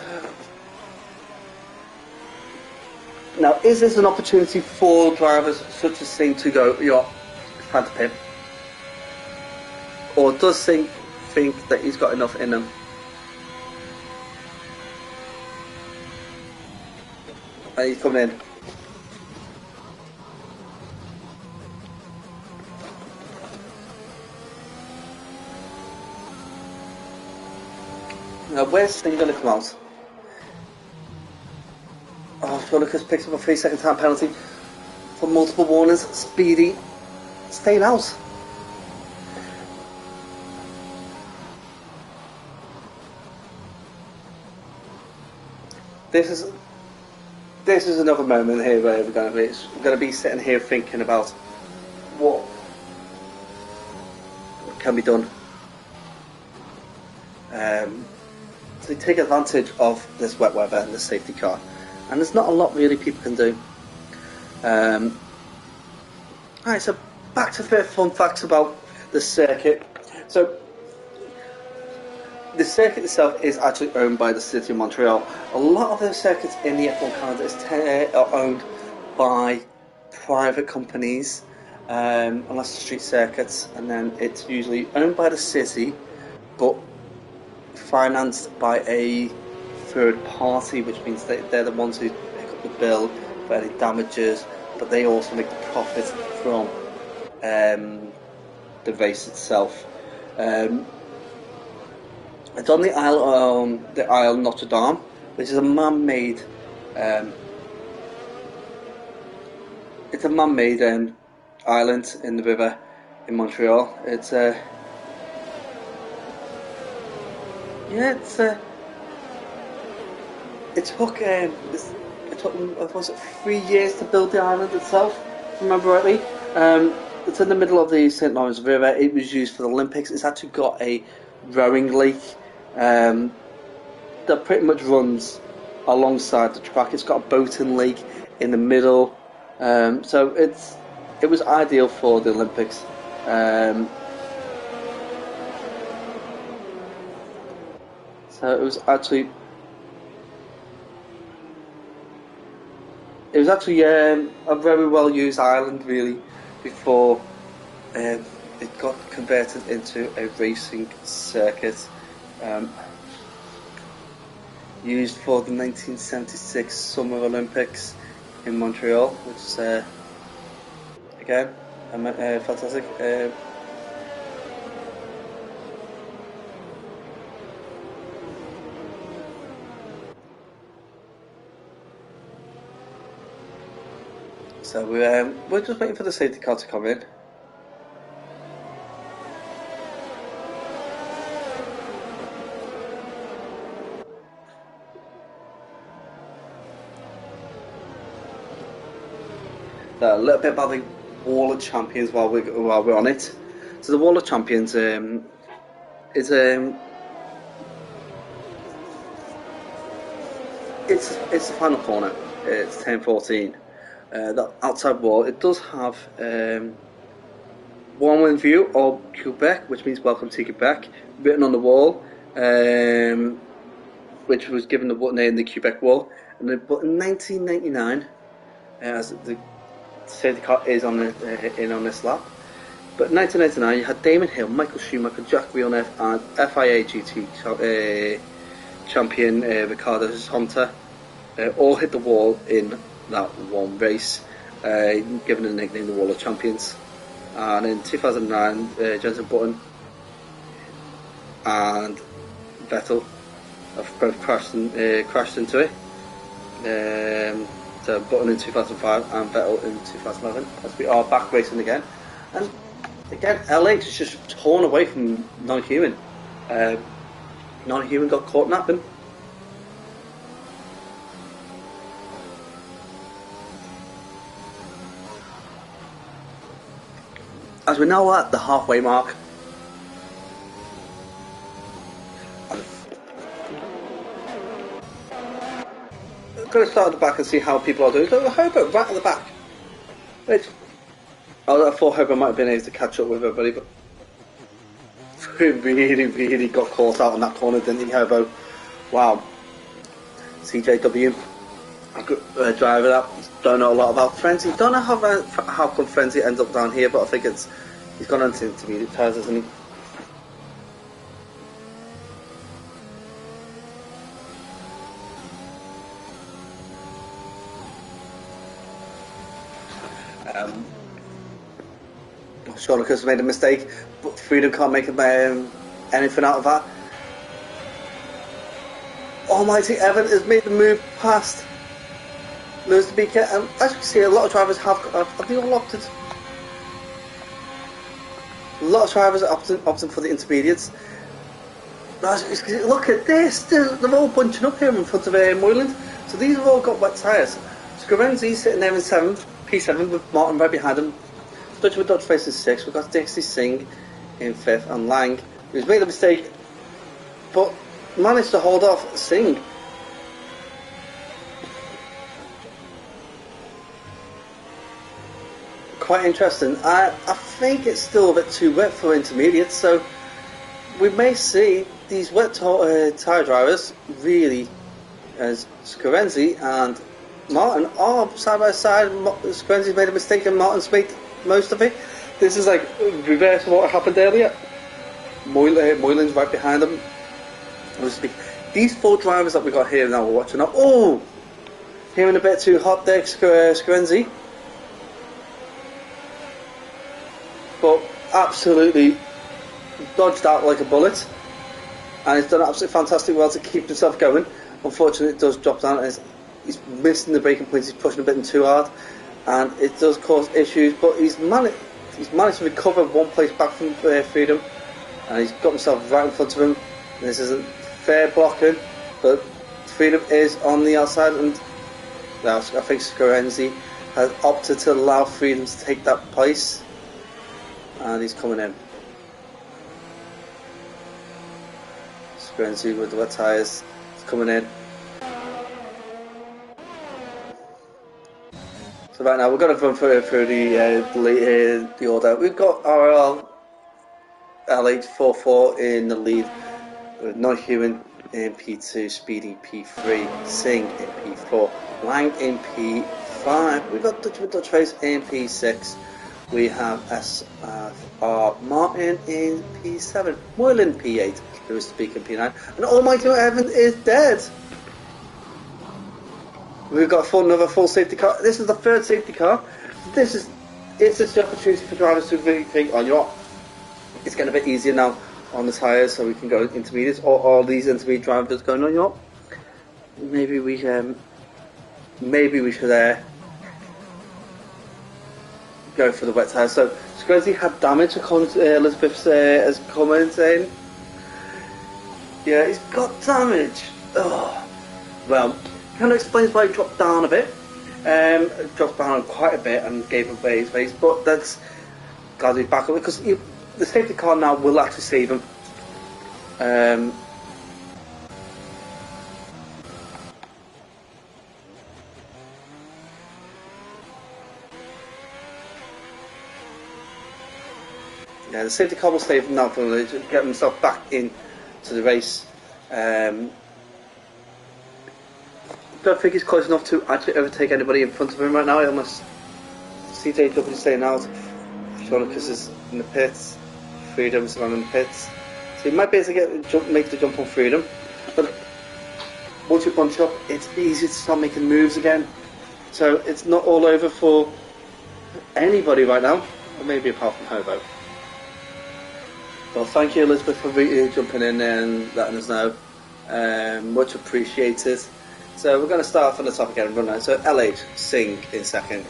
Now, is this an opportunity for drivers such as Singh to go, time to pit? Or does Singh think that he's got enough in him? And he's coming in. Now, where's Sting going to come out? Oh, Lucas picks up a 3-second time penalty for multiple warnings. Speedy staying out. This is another moment here where we're going to be sitting here thinking about what can be done to take advantage of this wet weather and the safety car, and there's not a lot really people can do. Alright, so back to the fun facts about the circuit. So the circuit itself is actually owned by the City of Montreal. A lot of the circuits in the F1 calendar are owned by private companies, unless it's street circuits, and then it's usually owned by the city, but financed by a third party, which means they're the ones who pick up the bill for any damages, but they also make the profit from the race itself. It's on the Isle Notre Dame, which is a man-made. It's a man-made island in the river in Montreal. It took was it 3 years to build the island itself, if I remember rightly. It's in the middle of the St. Lawrence River. It was used for the Olympics. It's actually got a rowing lake that pretty much runs alongside the track. It's got a boating lake in the middle, so it was ideal for the Olympics. So it was actually a very well used island really before it got converted into a racing circuit, used for the 1976 Summer Olympics in Montreal, which is again fantastic. So we're just waiting for the safety car to come in. A little bit about the Wall of Champions while we're on it. So the Wall of Champions is it's the final corner. It's 10-14. The outside wall, it does have one in view of Quebec, which means welcome to Quebec, written on the wall, which was given the name the Quebec Wall. But in 1999, as the safety car is on this lap, but in 1999 you had Damon Hill, Michael Schumacher, Jacques Villeneuve, and FIA GT champion Ricardo Zonta all hit the wall in that one race, given the nickname the Wall of Champions. And in 2009, Jenson Button and Vettel have both crashed into it. So Button in 2005 and Vettel in 2011, as we are back racing again. And again, LH is just torn away from non-human. Non-human got caught napping. As we're now at the halfway mark, I'm going to start at the back and see how people are doing. So Herbert right at the back. I thought Herbert might have been able to catch up with everybody, but he really got caught out in that corner, didn't he, Herbert? Wow. CJW, a driver that don't know a lot about Frenzy. Don't know how come Frenzy ends up down here, but I think he's gone on to intermediate tyres, hasn't he? I'm sure Lucas made a mistake, but Freedom can't make anything out of that. Almighty Evan has made the move past Lewis to Beaker, and as you can see, a lot of drivers have they all opted. A lot of drivers are opting for the intermediates. Look at this, they're all bunching up here in front of Moyland. So these have all got wet tyres. Scarenzi sitting there in 7th, P7 with Martin right behind him. Dutch with Dutch face in 6th. We've got Dixie Singh in 5th, and Lang, who's made a mistake but managed to hold off Singh. Quite interesting. I think it's still a bit too wet for intermediates, so we may see these wet tyre drivers really, as Scarenzi and Martin are side by side. Scarenzi's made a mistake and Martin's made most of it. This is like reverse of what happened earlier. Moylan's right behind them. These 4 drivers that we got here now we're watching up. Oh! Hearing a bit too hot there, Scarenzi. But absolutely dodged out like a bullet, and he's done absolutely fantastic well to keep himself going. Unfortunately, it does drop down, and he's missing the braking points. He's pushing a bit too hard, and it does cause issues. But he's managed to recover 1 place back from Freedom, and he's got himself right in front of him. And this isn't fair blocking, but Freedom is on the outside, and now I think Scarenzi has opted to allow Freedom to take that place, and he's coming in. Scarenzi with the wet tyres is coming in. So right now we're going to run through the order. We've got RL LH44 in the lead, with Non-Human in P2, Speedy P3, Singh in P4, Lang in P5. We've got Dutch with Dutch Face in P6. We have SR Martin in P7, Moylan P8, Lewis Speaker P9, and Almighty Evan is dead. We've got another full safety car. This is the 3rd safety car. It's just the opportunity for drivers to really think, oh, you know what, it's getting a bit easier now on the tyres, so we can go intermediates, or all these intermediate drivers going, oh, you know what, maybe we should go for the wet tyres. So Scarenzi had damage, according to Elizabeth's as comment saying. Yeah, he's got damage. Oh. Well, kind of explains why he dropped down a bit. Dropped down quite a bit and gave away his face, but that's glad he's back up, because the safety car now will actually save him. Yeah, the safety car will save him now from get himself back into the race. Don't think he's close enough to actually overtake anybody in front of him right now. Unless CJW is staying out, Seanicus is in the pits, Freedom's around in the pits, so he might be able to make the jump on Freedom. But once you bunch up, it's easy to start making moves again. So it's not all over for anybody right now, or maybe apart from Hobo. Well, thank you, Elizabeth, for jumping in and letting us know. Much appreciated. So we're going to start from the top again and run out. So LH, Singh in 2nd,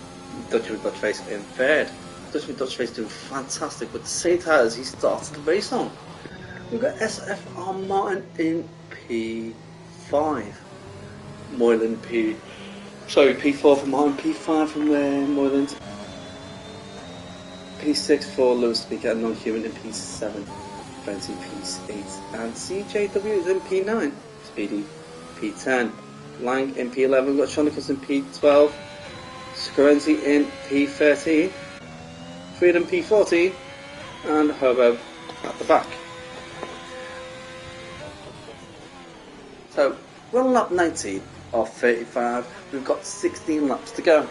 Dutch with Dutch Face in 3rd. Dutch with Dutch Face doing fantastic with the same tyres he started the race on. We've got SFR Martin in P5. Moylan P4 for Martin, P5 from Moyland. P6 for Lewis Speaker and Non-Human in P7, Fancy P8, and CJW is in P9, Speedy P10, Lang in P11, we've got Seanicus in P12, Scarenzi in P13, Freedom P14, and Hobo at the back. So we're on lap 19 of 35, we've got 16 laps to go.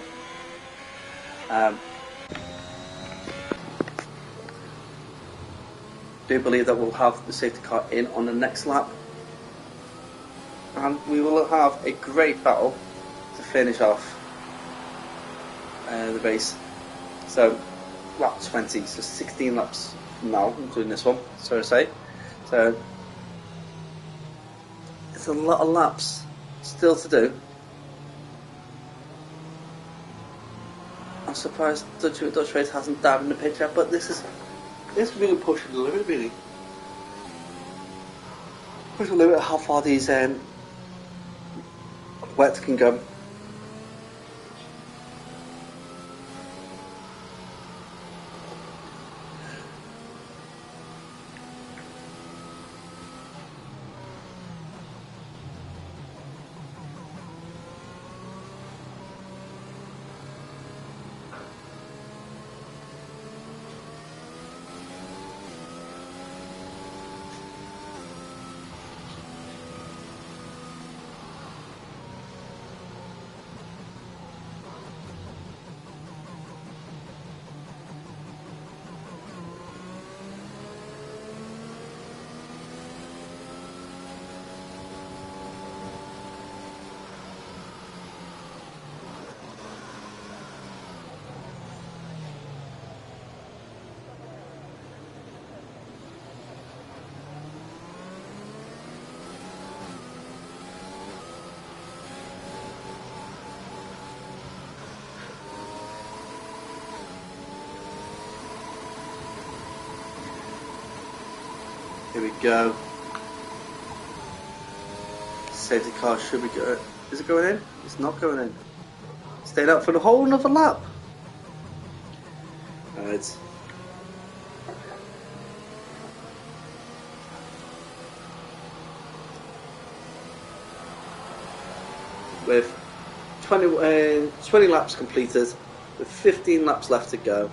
I do believe that we'll have the safety car in on the next lap, and we will have a great battle to finish off the race. So lap 20, so 16 laps now, including this one, so to say. So There's a lot of laps still to do. I'm surprised Dutch Race hasn't dived in the pit yet, but this really pushing the limit, really. Pushing the limit of how far these wets can go. Here we go. Safety car should be good. Is it going in? It's not going in. Stayed out for the whole another lap. Alright. With 20 laps completed, with 15 laps left to go.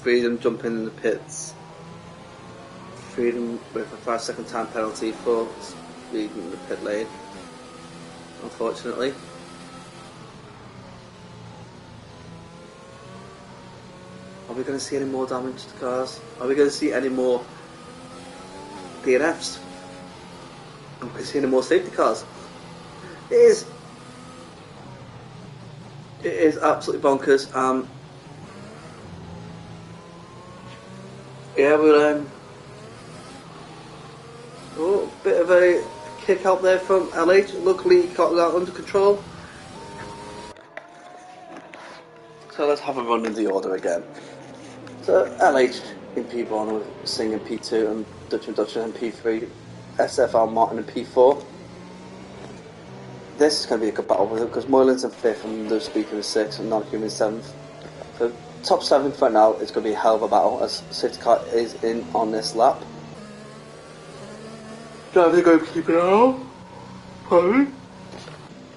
Freedom jumping in the pits. Freedom with a 5-second time penalty for speeding in the pit lane, unfortunately. Are we going to see any more damage to cars? Are we going to see any more DNFs? Are we going to see any more safety cars? It is absolutely bonkers. Yeah, we'll oh, bit of a kick out there from LH. Luckily he got that under control. So let's have a run in the order again. So LH in P1 with Singh in P2 and Dutch in P3, SFR Martin in P4. This is going to be a good battle with it because Moylan's in 5th and Lewis Speaker in 6th and Non-Human 7th. So top 7 for now is going to be a hell of a battle as safety car is in on this lap. Driver to go keep it on. Probably.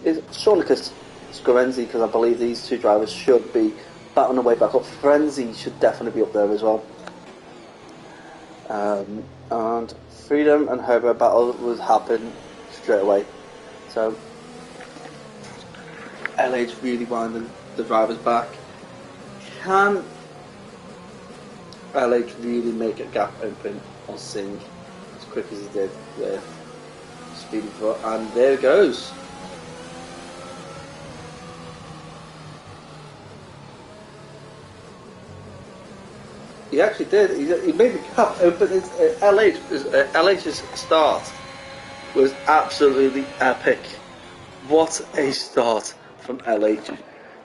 Is Shornicus Scorenzi, because I believe these two drivers should be battling their way back up. Frenzy should definitely be up there as well. And Freedom and Herbert battle would happen straight away. So LH really winding the drivers back. Can LH really make a gap open on Singh as quick as he did with speeding for? And there it goes. He actually did. He made the gap open. LH's start was absolutely epic. What a start from LH.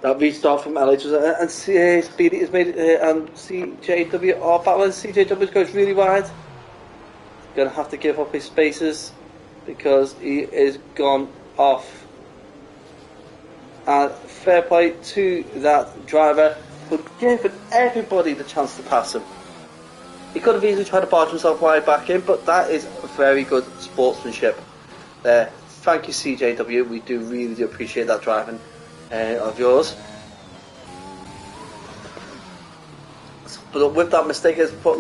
That restart from LH was, and Speedy has made it, and CJW are battling. CJW goes really wide. Going to have to give up his spaces because he is gone off. And fair play to that driver for giving everybody the chance to pass him. He could have easily tried to barge himself wide back in, but that is very good sportsmanship there. Thank you, CJW. We really do appreciate that driving of yours. But with that mistake, has put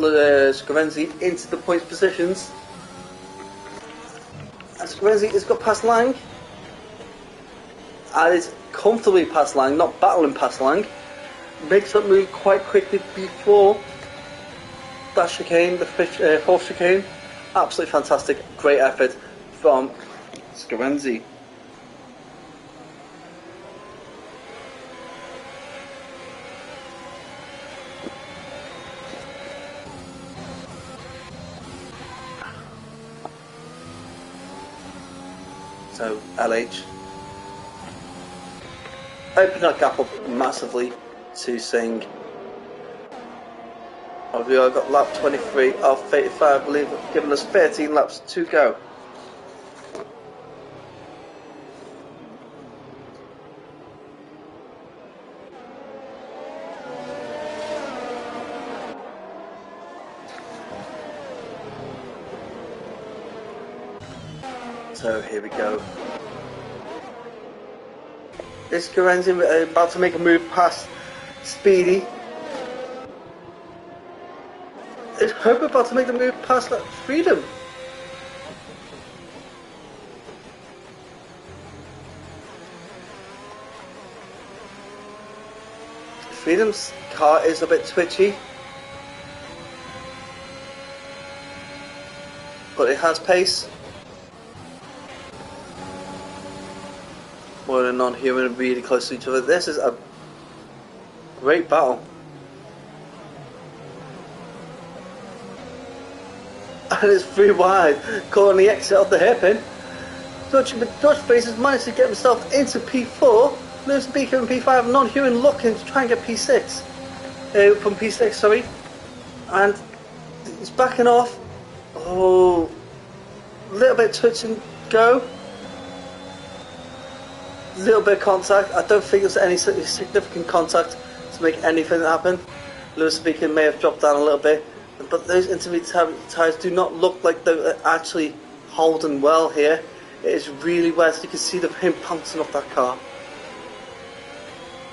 Scorenzi into the points positions. And Scorenzi has got past Lang. And is comfortably past Lang, not battling past Lang. Makes that move quite quickly before that chicane, the fourth chicane. Absolutely fantastic. Great effort from Scorenzi. So LH open that gap up massively to Singh. We have got lap 23 of 35, I believe, giving us 13 laps to go. So here we go. This Guernsey about to make a move past Speedy. Is Hope about to make the move past that Freedom? Freedom's car is a bit twitchy, but it has pace. More than non-human, really close to each other. This is a great battle. And it's 3 wide, caught on the exit of the hairpin. Dutchface has managed to get himself into P4. Lewis Beaker in P5, non-human looking to try and get P6. From P6, sorry. And he's backing off. Oh, a little bit touch and go. A little bit of contact. I don't think there's any significant contact to make anything happen. Lewis Beacon may have dropped down a little bit, but those intermediate tyres do not look like they're actually holding well here. It is really wet. You can see him pouncing off that car.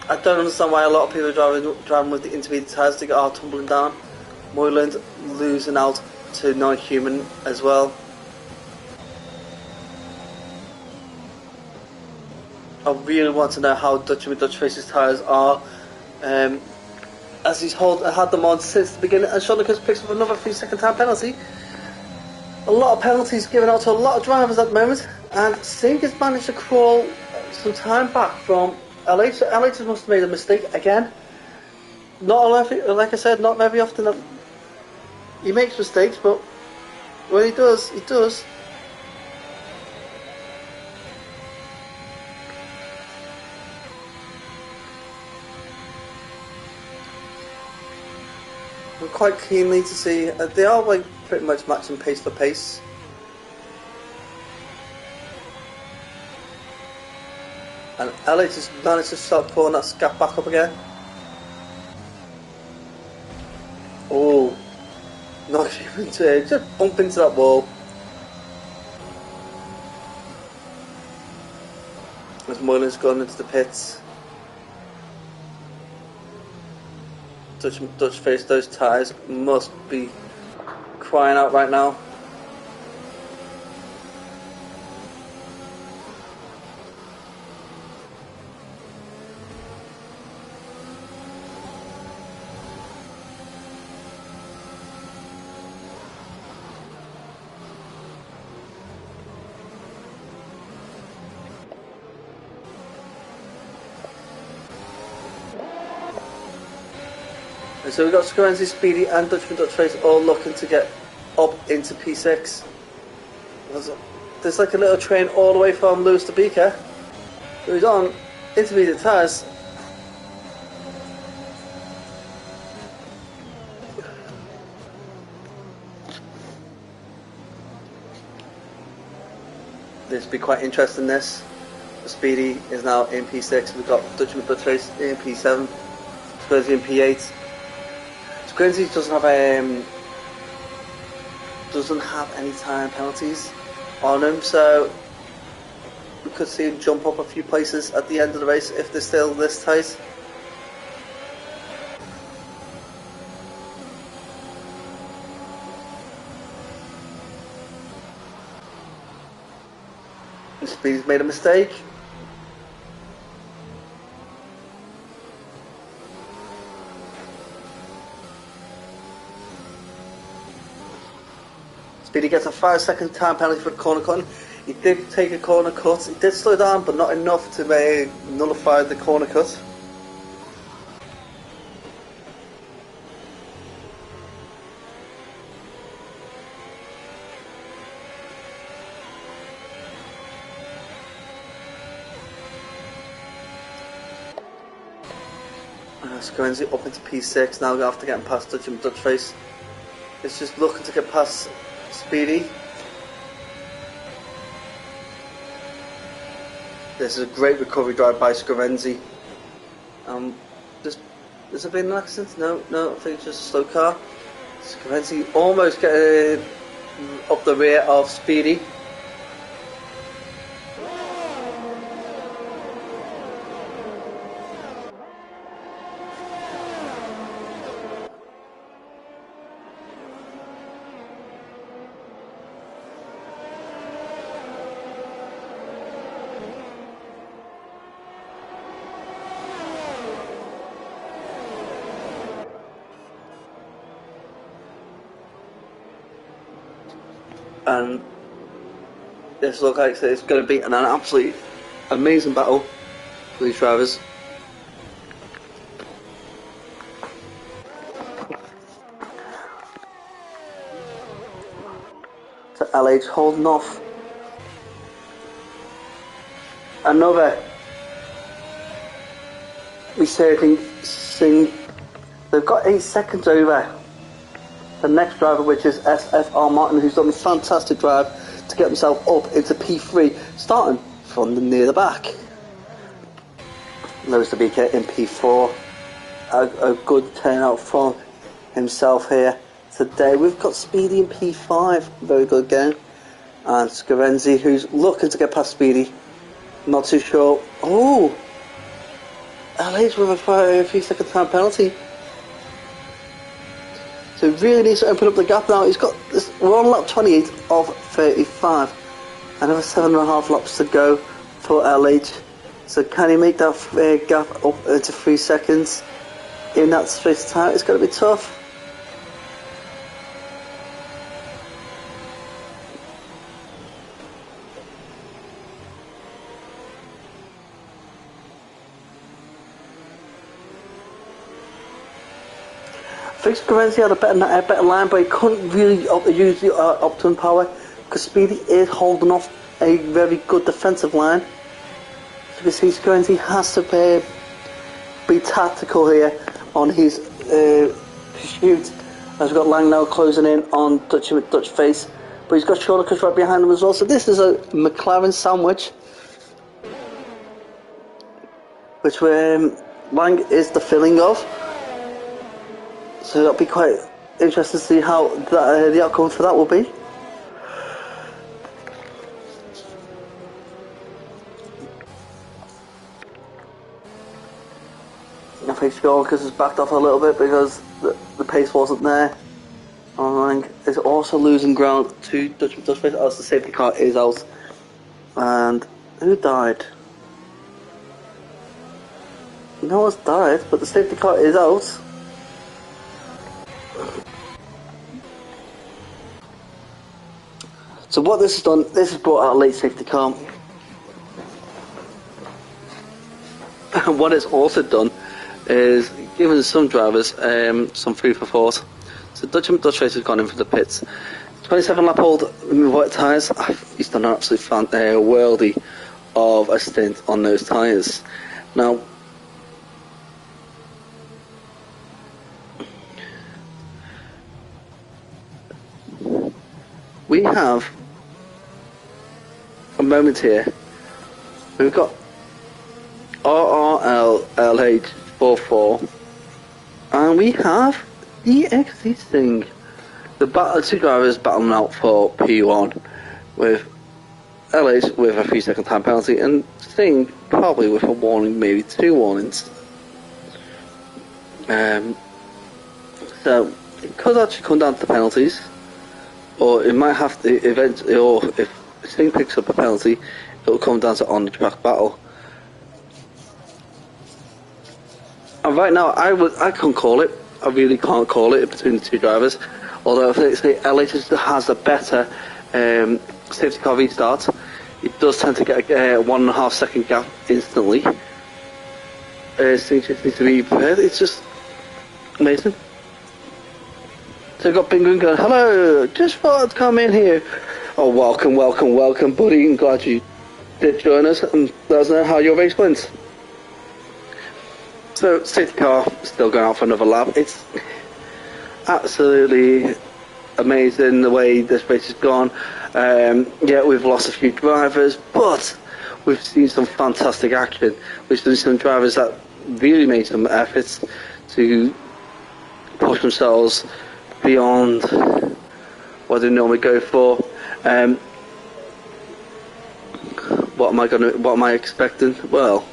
I don't understand why a lot of people are driving with the intermediate tyres. They are tumbling down. Moyland losing out to non-human as well. I really want to know how Dutchface's tyres are, as he's had them on since the beginning, and Sean Lucas picks up another 3-second time penalty. A lot of penalties given out to a lot of drivers at the moment, and Singh has managed to crawl some time back from LH. So LH must have made a mistake again. Like I said, not very often that he makes mistakes, but when he does, he does. I'm quite keenly to see, they are like pretty much matching pace for pace. And LH has managed to start pulling that gap back up again. Oh, not even to just bump into that wall. As Moylan's gone into the pits. Dutchface, those tyres must be crying out right now. And so we've got Scorenzi, Speedy and Dutchface all looking to get up into P6. There's like a little train all the way from Lewis to Beaker, who's on intermediate tyres. This will be quite interesting, this. Speedy is now in P6, we've got Dutchface in P7, Scorenzi in P8. Guernsey doesn't have any time penalties on him, so we could see him jump up a few places at the end of the race if they're still this tight. Speedy's made a mistake. Speedy gets a 5-second time penalty for corner cutting. He did take a corner cut. He did slow down, but not enough to nullify the corner cut. Scorenzi up into P6, now after getting past Dutch and Dutch Face. It's just looking to get past Speedy. This is a great recovery drive by Scorenzi. Has there been an accident? No, I think it's just a slow car. Scorenzi almost getting up the rear of Speedy. And this looks like it's going to be an absolutely amazing battle for these drivers. So LH holding off. Another resurging Singh. They've got 8 seconds over the next driver, which is SFR Martin, who's done a fantastic drive to get himself up into P3, starting from near the back. Lewis Sabika in P4. A good turnout from himself here today. We've got Speedy in P5, very good again. And Scorenzi, who's looking to get past Speedy. Not too sure. Oh! LH with a 3-second time penalty. So he really needs to open up the gap now. He's got this, we're on lap 28 of 35. Another 7.5 laps to go for LH. So can he make that gap up to 3 seconds in that space of time? It's going to be tough. I think Scorenzi had a better line, but he couldn't really use the optimum power because Speedy is holding off a very good defensive line. So you can see Scorenzi has to be tactical here on his pursuit. As we've got Lang now closing in on Dutch Face, but he's got Shortcuts right behind him as well. So this is a McLaren sandwich, which Lang is the filling of. So it'll be quite interesting to see how the outcome for that will be. I think Shortcuts has backed off a little bit because the pace wasn't there. Lang is also losing ground to Dutch Face as the safety car is out. And who died? No one's died, but the safety car is out. So what this has done, this has brought out a late safety car. What it's also done is given some drivers some food for thought. So Dutch Face has gone in for the pits. 27 lap old white tyres. He's done an absolute worldie of a stint on those tyres. Now, we have a moment here. We've got RRLH44 and we have the existing the two drivers battling out for P1 with LH with a 3-second time penalty and Singh probably with a warning, maybe 2 warnings. So it could actually come down to the penalties, or it might have to eventually, or if Singh picks up a penalty, it'll come down to on the track battle. And right now, I can't call it. I really can't call it between the two drivers. Although I think LH has a better safety car restart. It does tend to get a 1.5 second gap instantly. Singh just needs to be prepared. It's just amazing. So I've got Bingo going, hello, just thought I'd come in here. Oh, welcome, buddy. I'm glad you did join us and let us know how your race went. So, safety car still going out for another lap. It's absolutely amazing the way this race has gone. Yeah, we've lost a few drivers, but we've seen some fantastic action. We've seen some drivers that really made some efforts to push themselves beyond what they normally go for. What am I expecting? Well,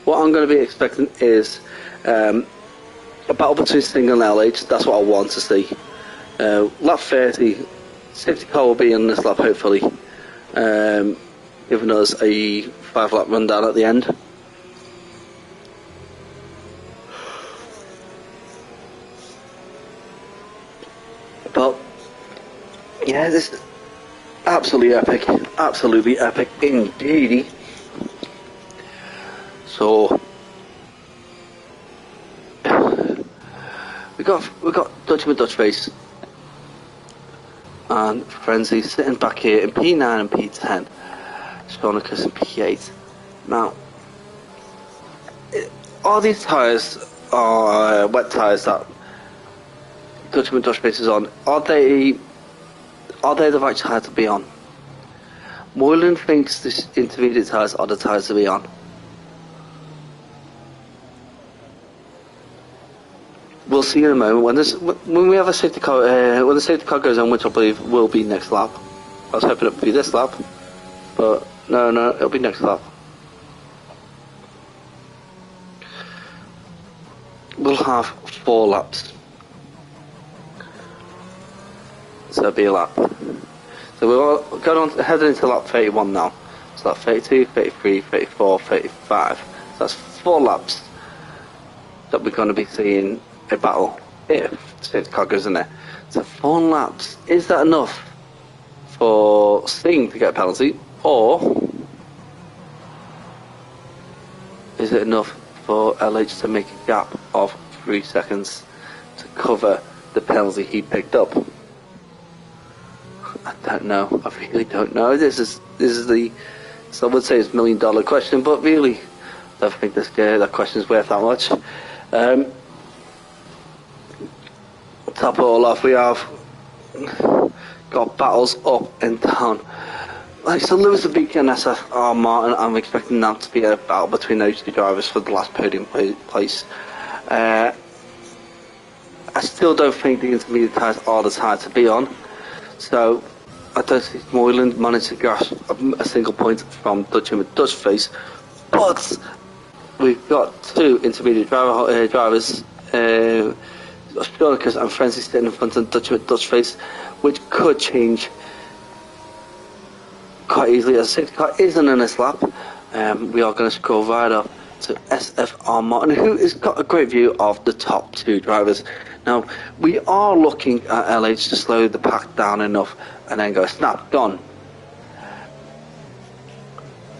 what I'm going to be expecting is a battle between Sting and LH. That's what I want to see. Lap 30, safety car will be in this lap hopefully, giving us a 5-lap rundown at the end. But yeah, this is absolutely epic indeed. So we got Dutchman Dutchface and Frenzy sitting back here in P9 and P10, Sonicus in P8. Now, all these tyres are wet tyres that Dutchman Dutchface is on. Are they the right tyre to be on? Moylan thinks the intermediate tyres are the tyres to be on. We'll see in a moment when we have a safety car. When the safety car goes on, which I believe will be next lap. I was hoping it would be this lap, but no, it'll be next lap. We'll have 4 laps, so it'll be a lap. So we're going on heading into lap 31 now. So lap 32, 33, 34, 35. So that's 4 laps that we're going to be seeing a battle if the safety car goes in there. So 4 laps, is that enough for Sting to get a penalty, or is it enough for LH to make a gap of 3 seconds to cover the penalty he picked up? I don't know. I really don't know. This is the, so I would say it's $1 million question, but really I don't think that question is worth that much. Top it all off, we have got battles up and down. Like, so Lewis the Beacon and SFR Martin, I'm expecting that to be a battle between those 2 drivers for the last podium place. I still don't think the intermediate tyres are the tyre to be on, so I don't think Moylan managed to grasp a single point from Dutchman with Dutchface, but we've got 2 intermediate drivers, Australicus and Frenzy sitting in front of Dutchman with Dutchface, which could change quite easily. As a safety car isn't in this lap, we are going to scroll right up to SFR Martin, who has got a great view of the top 2 drivers. Now, we are looking at LH to slow the pack down enough and then go snap, gone.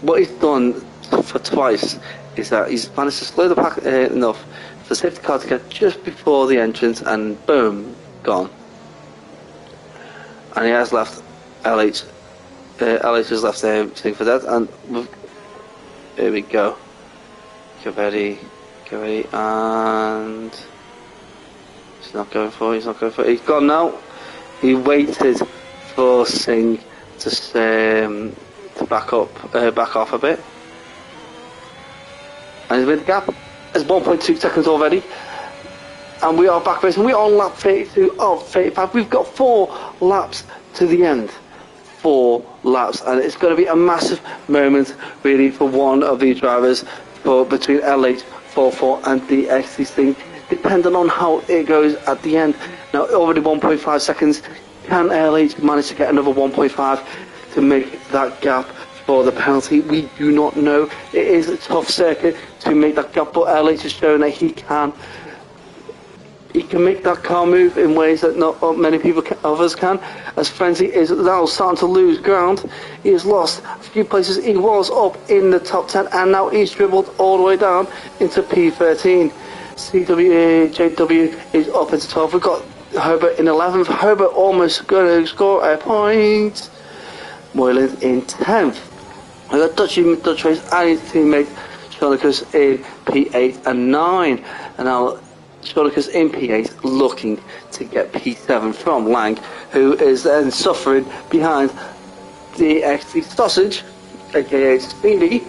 What he's done for twice is that he's managed to slow the pack enough for the safety car to get just before the entrance and boom, gone. And he has left LH. LH has left Sting for that, and here we go. Get ready, and he's not going for it. He's gone now. He waited for Sting to back off a bit, and he's made the gap. It's 1.2 seconds already, and we are back racing. We are on lap 32 of 35. We've got 4 laps to the end. 4 laps, and it's going to be a massive moment really for one of these drivers, between LH 44 and DXT Sting, depending on how it goes at the end. Now, already 1.5 seconds. Can LH manage to get another 1.5 to make that gap for the penalty? We do not know. It is a tough circuit to make that gap, but LH has shown that he can make that car move in ways that not many others can. As Frenzy is now starting to lose ground, he has lost a few places. He was up in the top 10, and now he's dribbled all the way down into P13. JW is up into 12. We've got Herbert in 11th. Herbert almost going to score a point. Moylan in 10th. We've got Dutchface and his teammate Shonicus in P8 and 9. And now Shonicus in P8 looking to get P7 from Lang, who is then suffering behind the XT Sausage, aka Speedy,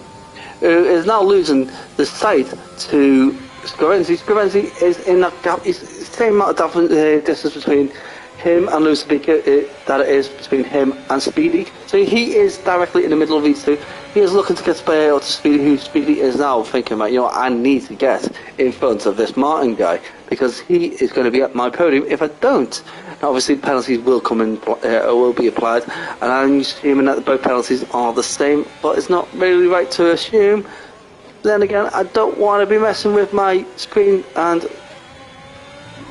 who is now losing the sight to Scorenzi. Scorenzi is in that gap. It's the same amount of distance between him and Lewis Beaker that it is between him and Speedy. So he is directly in the middle of these two. He is looking to get Spare to Speedy, who Speedy is now thinking about, I need to get in front of this Martin guy because he is going to be at my podium if I don't. Now, obviously, penalties will come in, will be applied, and I'm assuming that both penalties are the same, but it's not really right to assume. Then again, I don't want to be messing with my screen, and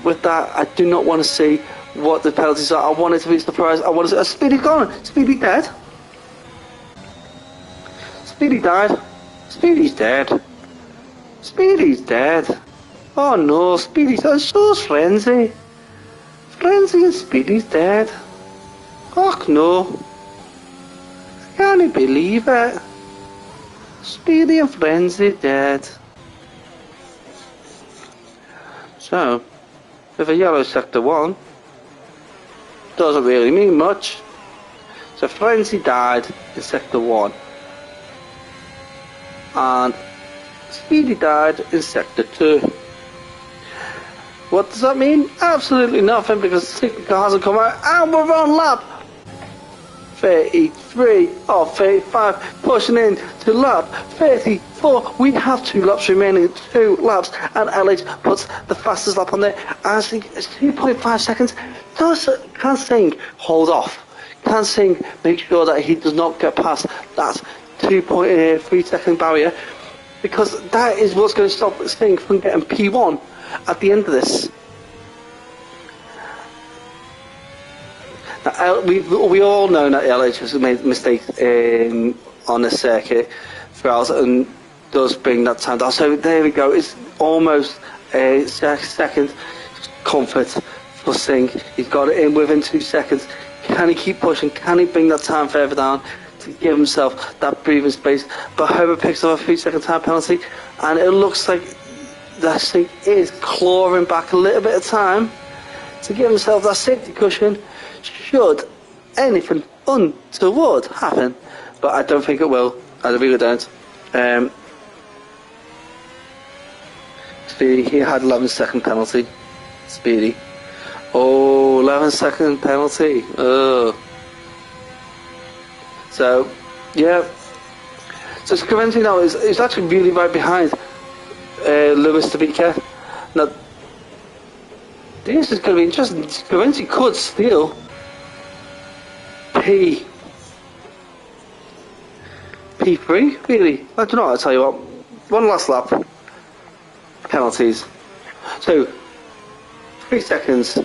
with that, I do not want to see what the penalties are. I want it to be a surprise. I want to say, Speedy gone. Speedy dead. Speedy died. Speedy's dead. Speedy's dead. Oh no, Speedy's dead. So's Frenzy. Frenzy and Speedy's dead. Oh no. I can't believe it. Speedy and Frenzy dead. So, with a yellow sector 1, doesn't really mean much. So Frenzy died in sector 1. And Speedy died in sector 2. What does that mean? Absolutely nothing, because the safety car hasn't come out and we're on lap 33 or 35, pushing in to lap 34. We have 2 laps remaining, 2 laps, and LH puts the fastest lap on there. I think it's 2.5 seconds. Can Singh hold off? Can Singh make sure that he does not get past that 2.3 second barrier? Because that is what's going to stop Singh from getting P1 at the end of this. Now, we all know that LH has made mistakes on the circuit throughout and does bring that time down. So there we go. It's almost a second comfort for Singh. He's got it in within 2 seconds. Can he keep pushing? Can he bring that time further down to give himself that breathing space? But Herbert picks up a 3-second time penalty, and it looks like that Singh is clawing back a little bit of time to give himself that safety cushion should anything untoward happen. But I don't think it will. I really don't. Speedy, he had 11-second penalty. Speedy. Oh, 11-second penalty. Oh. So, yeah. So Scorenzi now is actually really right behind Lewis Tabika. Now, this is going to be interesting. Scorenzi could steal P3, really. I don't know, I'll tell you what. One last lap. Penalties. So, 3 seconds,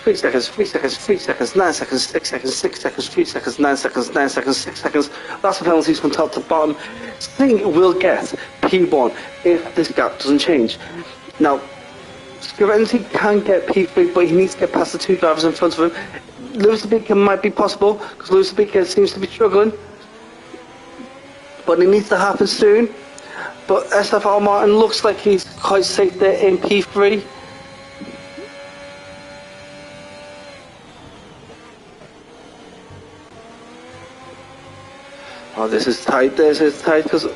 3 seconds, 3 seconds, 3 seconds, 9 seconds, 6 seconds, 6 seconds, 3 seconds, 9 seconds, 9 seconds, 6 seconds. That's the penalties from top to bottom. Singh will get P1 if this gap doesn't change. Now, Scorenzi can get P3, but he needs to get past the 2 drivers in front of him. Lewis Tabika might be possible, because Lewis Tabika seems to be struggling. But it needs to happen soon. But SFR Martin looks like he's quite safe there in P3. Oh, this is tight, because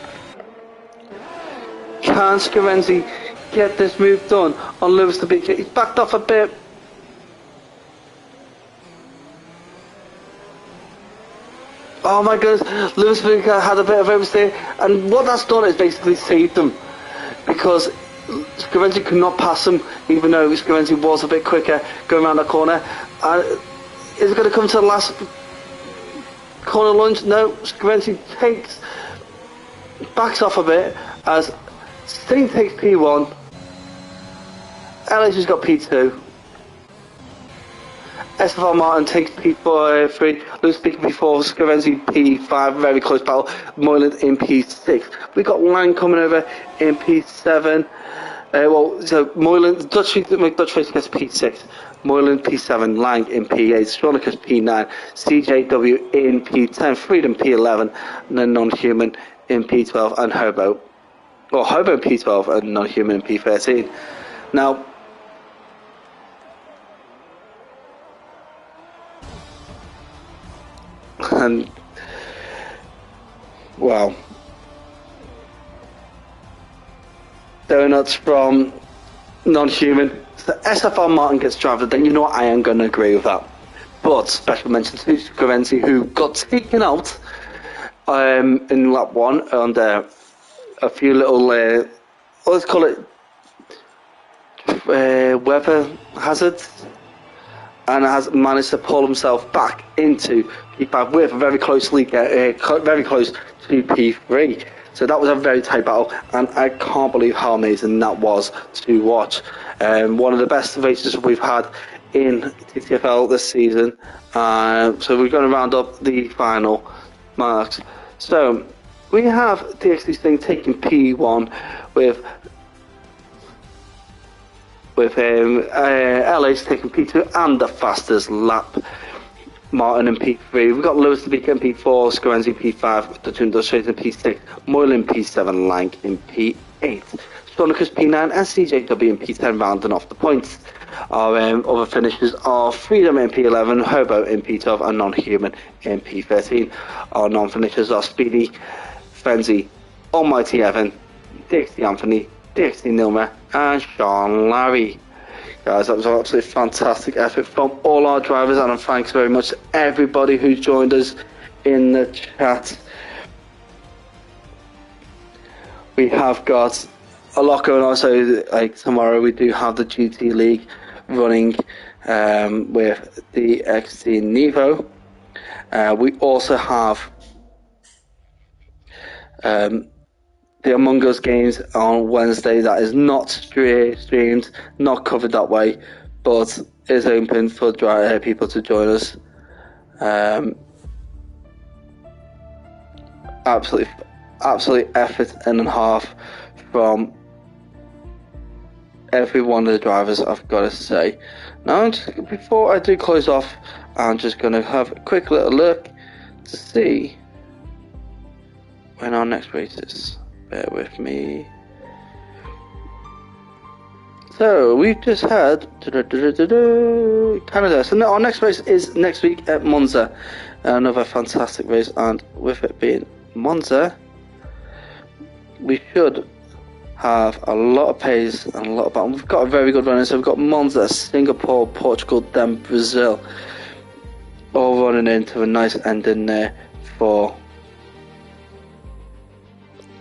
can Scorenzi get this move done on Lewis Tabika? He's backed off a bit. Oh my goodness, Lewis Tabika had a bit of oversteer, and what that's done is basically saved them, because Scorenzi could not pass him, even though Scorenzi was a bit quicker going around the corner. Is it going to come to the last corner lunge? No, Scorenzi backs off a bit as Sting takes P1, LH has got P2, SFR Martin takes P3, Lewis Tabika P4, Scorenzi P5, very close battle, Moylan in P6. We got Lang coming over in P7. So Moylan, Dutch Face gets P6, Moylan P7, Lang in P8, Stronicus P9, CJW in P10, Freedom P11, and then Non-Human in P12, and Herbo Well, Hobo in P12 and Non-Human in P13. Now, and well, donuts from Non-Human. So SFR Martin gets drafted, then you know what, I am going to agree with that. But special mention to Scarenzi, who got taken out in lap 1 under a few little, let's call it weather hazards, and has managed to pull himself back into P5 with a very close lead, very close to P3. So that was a very tight battle, and I can't believe how amazing that was to watch. One of the best races we've had in TTFL this season. So we're going to round up the final marks. So we have DXD Sting taking P1 with LA's taking P2 and the fastest lap. Martin in P3. We've got Lewis to be in P4, Scarenzi P5, Dutton Straight in P6, Moylan P7, Lank in P8, Sonicus P9, and CJW in P10 rounding off the points. Our other finishes are Freedom in P11, Hobo in P12, and Non-Human in P13. Our non-finishers are Speedy, Frenzy, Almighty Evan, DXD Anthony, DXD Nilmer, and Sean Larry. Guys, that was an absolutely fantastic effort from all our drivers, and thanks very much to everybody who joined us in the chat. We have got a lot going on. So, like tomorrow, we do have the GT League running with the XT Nevo. We also have the Among Us games on Wednesday. That is not streamed, not covered that way, but is open for people to join us. Absolute effort and a half from every one of the drivers, I've got to say. Now, before I do close off, I'm just going to have a quick little look to see when our next race is. Bear with me. So we've just had Canada. So our next race is next week at Monza. Another fantastic race, and with it being Monza, we should have a lot of pace and a lot of battle. We've got a very good running. So we've got Monza, Singapore, Portugal, then Brazil, all running into a nice ending there for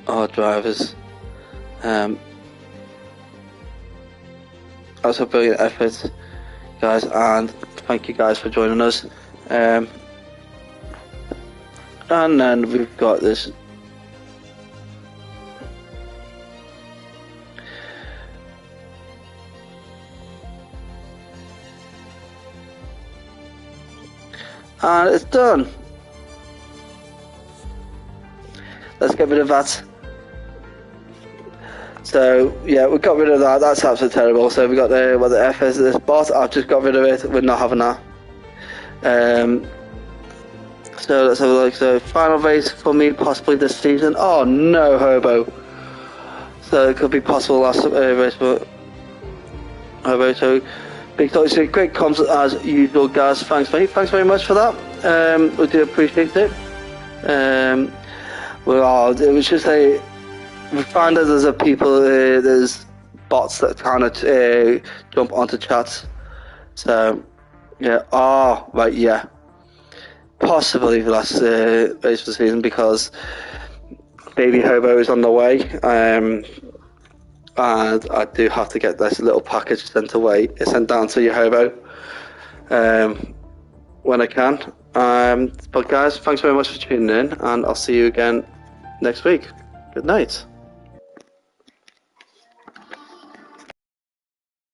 our drivers. That's a brilliant effort, guys, and thank you guys for joining us. And then we've got this and it's done. Let's get rid of that. So yeah, we got rid of that. That's absolutely terrible. So we got the FS this bot. I've just got rid of it. We're not having that. So let's have a look. So final race for me, possibly this season. Oh no, Hobo. So it could be possible last race for Hobo. So big thanks, great comms as usual, guys. Thanks very much for that. We do appreciate it. It was just we find that there's there's bots that kind of jump onto chats. So yeah, right, yeah, possibly the last race of the season, because Baby Hobo is on the way, and I do have to get this little package sent down to your Hobo when I can. But guys, thanks very much for tuning in, and I'll see you again next week. Good night.